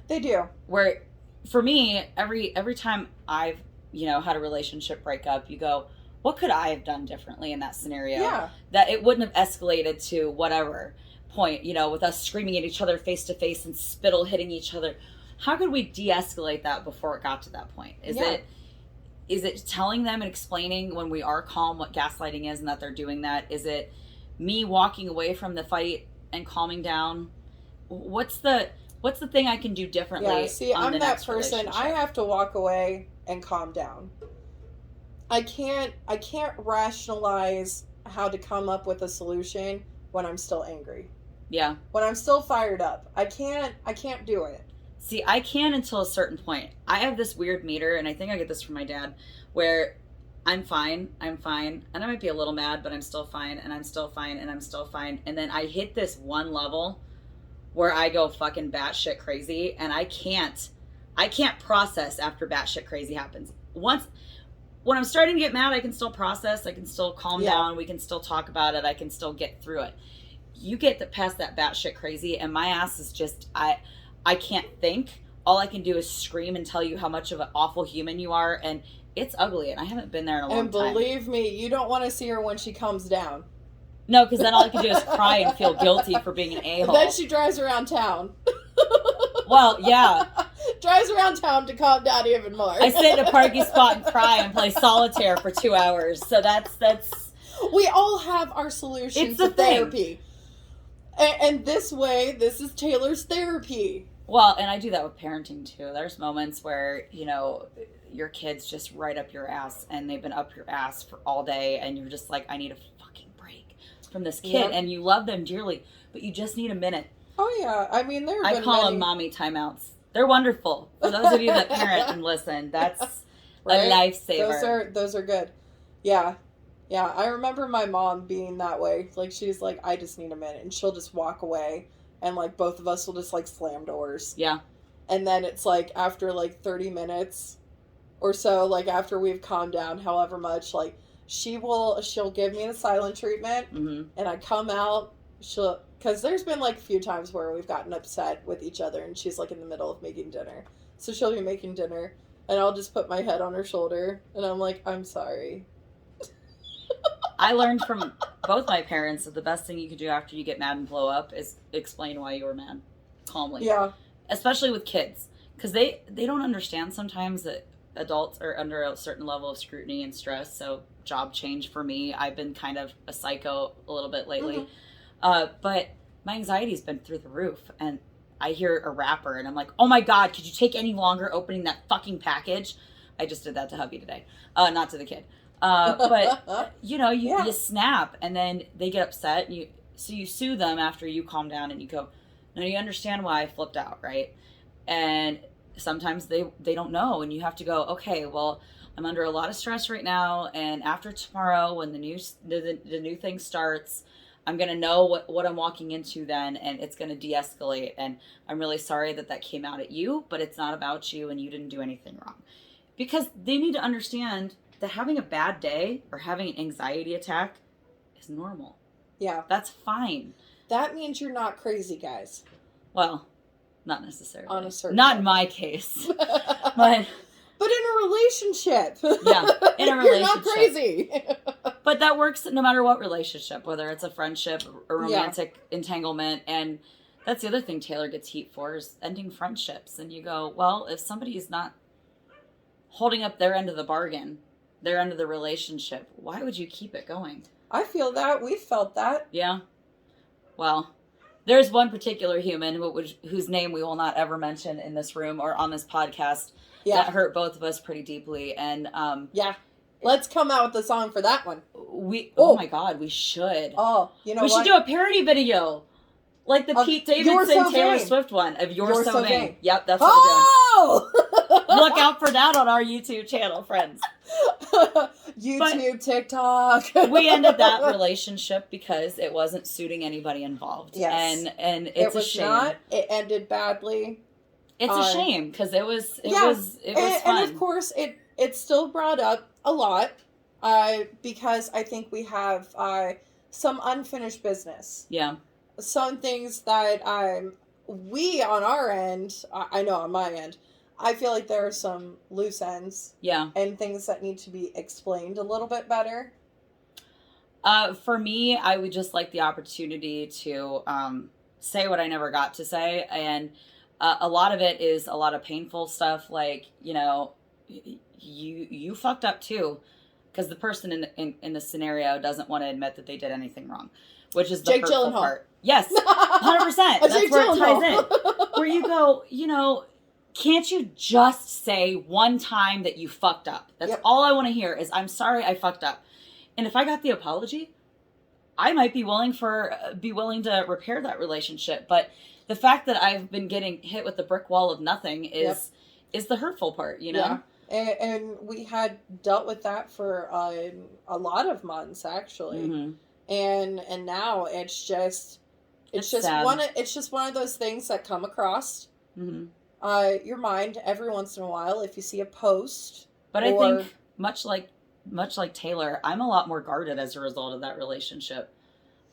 They do. Where, for me, every time I've, had a relationship breakup, you go, what could I have done differently in that scenario? Yeah. That it wouldn't have escalated to whatever point, with us screaming at each other face to face and spittle hitting each other. How could we de-escalate that before it got to that point? Is it telling them and explaining when we are calm what gaslighting is and that they're doing that? Is it me walking away from the fight and calming down? What's the thing I can do differently? Yeah, see, I'm that person. I have to walk away and calm down. I can't rationalize how to come up with a solution when I'm still angry. Yeah. When I'm still fired up. I can't do it. See, I can until a certain point. I have this weird meter, and I think I get this from my dad, where I'm fine, and I might be a little mad, but I'm still fine, and I'm still fine, and I'm still fine. And then I hit this one level where I go fucking batshit crazy, and I can't process after batshit crazy happens. When I'm starting to get mad, I can still process, I can still calm down, we can still talk about it, I can still get through it. You get past that batshit crazy, and my ass is just, I can't think. All I can do is scream and tell you how much of an awful human you are, and it's ugly, and I haven't been there in a long time. And believe me, you don't want to see her when she comes down. No, because then all I can do is cry and feel guilty for being an a-hole. Then she drives around town. Well, yeah. Drives around town to calm down even more. I sit in a parking spot and cry and play solitaire for 2 hours. So that's... We all have our solutions to therapy. And this is Taylor's therapy. Well, and I do that with parenting too. There's moments where, your kids just right up your ass, and they've been up your ass for all day, and you're just like, I need a fucking break from this kid. And you love them dearly, but you just need a minute. Oh yeah, I mean I call them mommy timeouts. They're wonderful. For those of you that parent and listen, that's right? A lifesaver. Those are good. Yeah. Yeah, I remember my mom being that way. Like, she's like, I just need a minute. And she'll just walk away. And, like, both of us will just, like, slam doors. Yeah. And then it's, like, after, like, 30 minutes or so, like, after we've calmed down however much, like, she'll give me the silent treatment. Mm-hmm. And I come out. Because there's been, like, a few times where we've gotten upset with each other. And she's, like, in the middle of making dinner. So she'll be making dinner. And I'll just put my head on her shoulder. And I'm like, I'm sorry. I learned from both my parents that the best thing you can do after you get mad and blow up is explain why you were mad calmly. Yeah. Especially with kids. Because they don't understand sometimes that adults are under a certain level of scrutiny and stress. So job change for me. I've been kind of a psycho a little bit lately. Mm-hmm. But my anxiety's been through the roof. And I hear a rapper and I'm like, oh my God, could you take any longer opening that fucking package? I just did that to hubby today. Not to the kid. But you know, you snap, and then they get upset, and you sue them after you calm down, and you go, no, you understand why I flipped out, right? And sometimes they don't know, and you have to go, okay, well, I'm under a lot of stress right now, and after tomorrow, when the new thing starts, I'm going to know what I'm walking into then, and it's going to de-escalate, and I'm really sorry that came out at you, but it's not about you, and you didn't do anything wrong. Because they need to understand that having a bad day or having an anxiety attack is normal. Yeah. That's fine. That means you're not crazy, guys. Well, not necessarily. On a certain Not level. in my case. But in a relationship. Yeah, in a relationship. You're not crazy. But that works no matter what relationship, whether it's a friendship, a romantic entanglement. And that's the other thing Taylor gets heat for, is ending friendships. And you go, well, if somebody is not holding up their end of the bargain, their end of the relationship, why would you keep it going? I feel that. We felt that. Yeah. Well, there's one particular human whose name we will not ever mention in this room or on this podcast that hurt both of us pretty deeply. And let's come out with a song for that one. Oh my God, we should. Oh, you know we should do a parody video. Like the Pete Davidson Taylor Swift one of You're So Vain. Yep, that's what we're doing. Look out for that on our YouTube channel, friends. YouTube, TikTok. We ended that relationship because it wasn't suiting anybody involved. Yes. And it's a shame. It ended badly. It's a shame because it was fun. And of course it still brought up a lot because I think we have some unfinished business. Yeah. Some things that we on our end, I know on my end, I feel like there are some loose ends. Yeah. And things that need to be explained a little bit better. For me, I would just like the opportunity to say what I never got to say. And a lot of it is a lot of painful stuff. Like, you know, you fucked up too. Because the person in the scenario doesn't want to admit that they did anything wrong. Which is the Jake hurtful Gyllenhaal. Part. Yes, 100%. That's Jake where it ties Gyllenhaal. in. Where you go, you know, can't you just say one time that you fucked up? That's all I want to hear is, I'm sorry I fucked up. And if I got the apology, I might be willing to repair that relationship. But the fact that I've been getting hit with the brick wall of nothing is the hurtful part, you know? Yeah. And we had dealt with that for a lot of months, actually. Mm-hmm. And now it's just sad. one of those things that come across your mind every once in a while if you see a post. But I think much like Taylor, I'm a lot more guarded as a result of that relationship.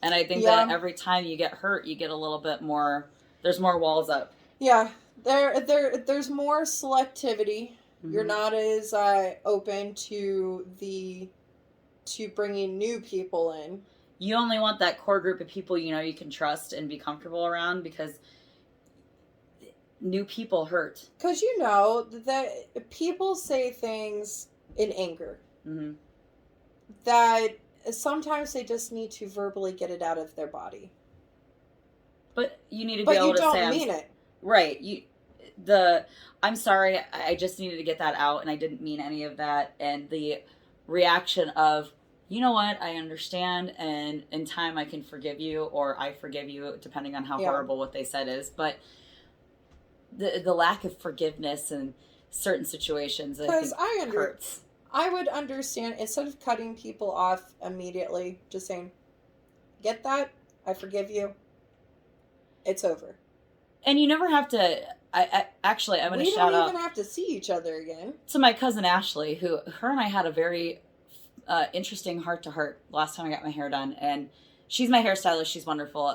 And I think that every time you get hurt, you get a little bit more, there's more walls up. Yeah. There's more selectivity. Mm-hmm. You're not as open to bringing new people in. You only want that core group of people you know you can trust and be comfortable around, because new people hurt. Because you know that people say things in anger. Mm-hmm. That sometimes they just need to verbally get it out of their body. But you need to be able to say... But you don't mean it. Right. I'm sorry, I just needed to get that out, and I didn't mean any of that. And the reaction of, you know what, I understand, and in time I can forgive you, or I forgive you, depending on how horrible what they said is. But the lack of forgiveness in certain situations, I think, hurts. I would understand, instead of cutting people off immediately, just saying, get that, I forgive you, it's over. And you never have to... I'm going to shout out... We don't even have to see each other again. To my cousin Ashley, her and I had a very interesting heart-to-heart last time I got my hair done. And she's my hairstylist. She's wonderful.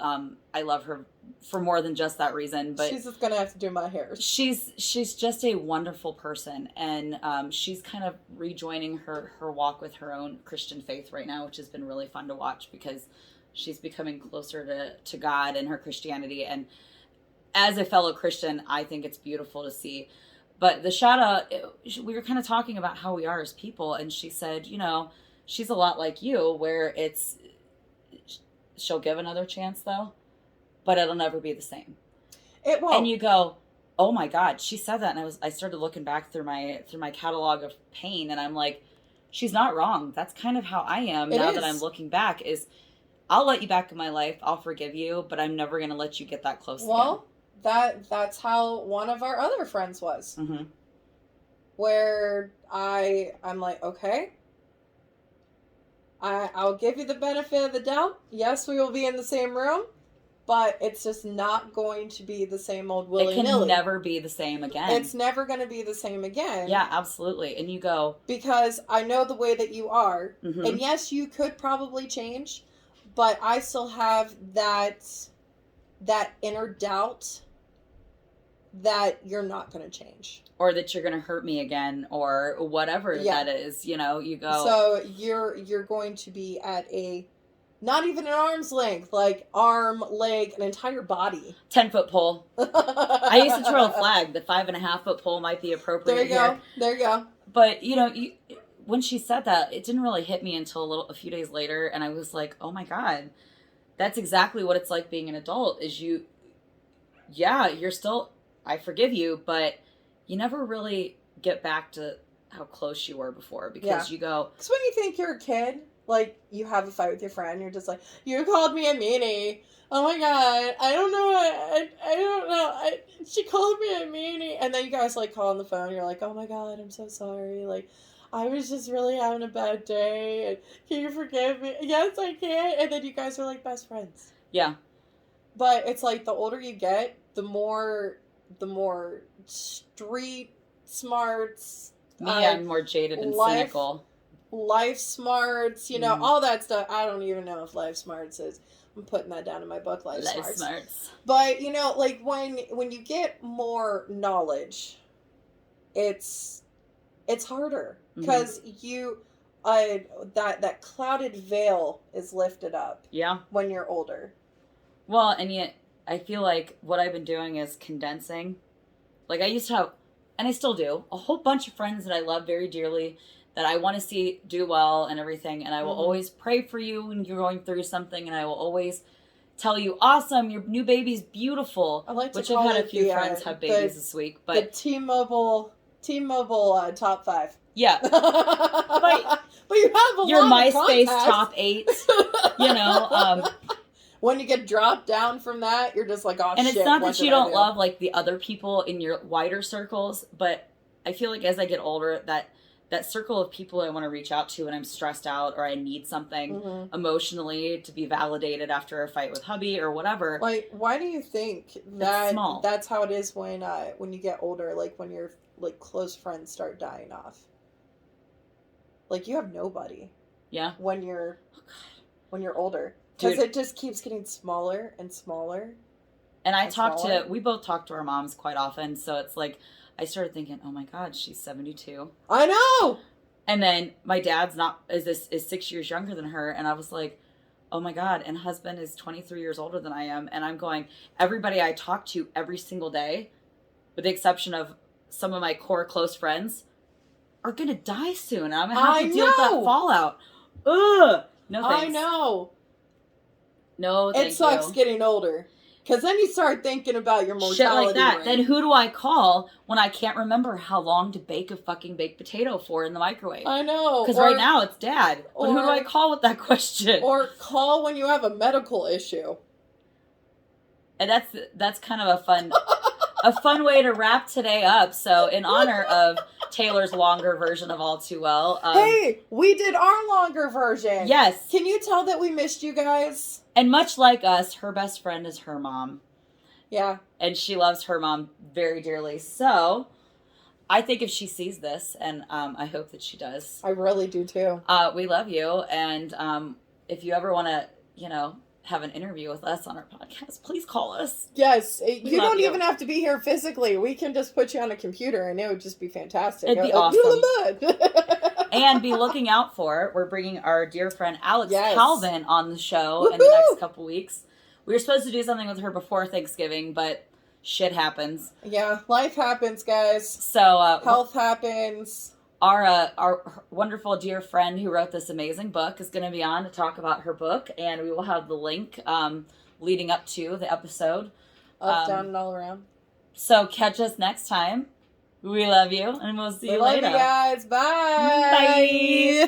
I love her for more than just that reason. But she's just going to have to do my hair. She's just a wonderful person. And she's kind of rejoining her walk with her own Christian faith right now, which has been really fun to watch, because she's becoming closer to God and her Christianity. And as a fellow Christian, I think it's beautiful to see. But the shout out, we were kind of talking about how we are as people, and she said, you know, she's a lot like you, where she'll give another chance though, but it'll never be the same. It won't. And you go, oh my God, she said that. And I started looking back through my catalog of pain, and I'm like, she's not wrong. That's kind of how I am now that I'm looking back, is I'll let you back in my life. I'll forgive you, but I'm never going to let you get that close again. That's how one of our other friends was. Mm-hmm. Where I'm like, okay, I'll give you the benefit of the doubt. Yes, we will be in the same room, but it's just not going to be the same old willy-nilly. It can never be the same again. It's never going to be the same again. Yeah, absolutely. And you go, because I know the way that you are. Mm-hmm. And yes, you could probably change, but I still have that inner doubt that you're not going to change. Or that you're going to hurt me again, or whatever that is, you know, you go. So you're going to be at not even an arm's length, like arm, leg, an entire body. 10-foot pole. I used to twirl a flag. The 5.5-foot pole might be appropriate. There you go. But, you know, when she said that, it didn't really hit me until a few days later. And I was like, oh my God, that's exactly what it's like being an adult, is you're still, I forgive you, but you never really get back to how close you were before, because you go. Because when you think you're a kid, like, you have a fight with your friend, you're just like, you called me a meanie. Oh my God, I don't know. I don't know. She called me a meanie. And then you guys, like, call on the phone. You're like, oh my God, I'm so sorry. Like, I was just really having a bad day. And can you forgive me? Yes, I can. And then you guys are, like, best friends. Yeah. But it's like, the older you get, the more street smarts. Me, I'm more jaded and cynical. Life smarts, you know, all that stuff. I don't even know if life smarts is. I'm putting that down in my book, life smarts. But, you know, like, when you get more knowledge, it's harder. Because that clouded veil is lifted up. Yeah. When you're older. Well, and yet, I feel like what I've been doing is condensing. Like, I used to have, and I still do, a whole bunch of friends that I love very dearly, that I want to see do well and everything. And I will always pray for you when you're going through something. And I will always tell you, awesome, your new baby's beautiful. I like to which call I've had a few the, friends have babies this week. But the T-Mobile top 5. Yeah. But you have your lot MySpace of top 8, you know. When you get dropped down from that, you're just like, oh, and shit. And it's not that you don't love, like, the other people in your wider circles, but I feel like as I get older, that circle of people I want to reach out to when I'm stressed out or I need something emotionally to be validated after a fight with hubby or whatever. Like, why do you think that's how it is when you get older, like when your, like, close friends start dying off? Like, you have nobody. Yeah. When you're older. Because it just keeps getting smaller and smaller. And we both talk to our moms quite often, so it's like, I started thinking, oh my God, she's 72. I know! And then my dad's is 6 years younger than her, and I was like, oh my God, and husband is 23 years older than I am, and I'm going, everybody I talk to every single day, with the exception of some of my core close friends, are gonna die soon, and I'm gonna have to deal with that fallout. Ugh! No thanks. I know. No, thank you. It sucks getting older. Because then you start thinking about your mortality shit like that. rate. Then who do I call when I can't remember how long to bake a fucking baked potato for in the microwave? I know. Because right now it's Dad. But who do I call with that question? Or call when you have a medical issue. And that's kind of a fun way to wrap today up. So in honor of Taylor's longer version of All Too Well. Hey, we did our longer version. Yes. Can you tell that we missed you guys? And much like us, her best friend is her mom. Yeah. And she loves her mom very dearly. So I think if she sees this, and I hope that she does. I really do too. We love you. And if you ever want to, have an interview with us on our podcast, please call us. Yes. You don't even have to be here physically. We can just put you on a computer and it would just be fantastic. It'd be awesome. And be looking out we're bringing our dear friend Alex Calvin on the show in the next couple weeks. We were supposed to do something with her before Thanksgiving, but shit happens. Yeah, life happens, guys. So health happens. Our wonderful dear friend who wrote this amazing book is going to be on to talk about her book, and we will have the link leading up to the episode. Up, down, and all around. So catch us next time. We love you, and we'll see you Love later. you guys. Bye. Bye.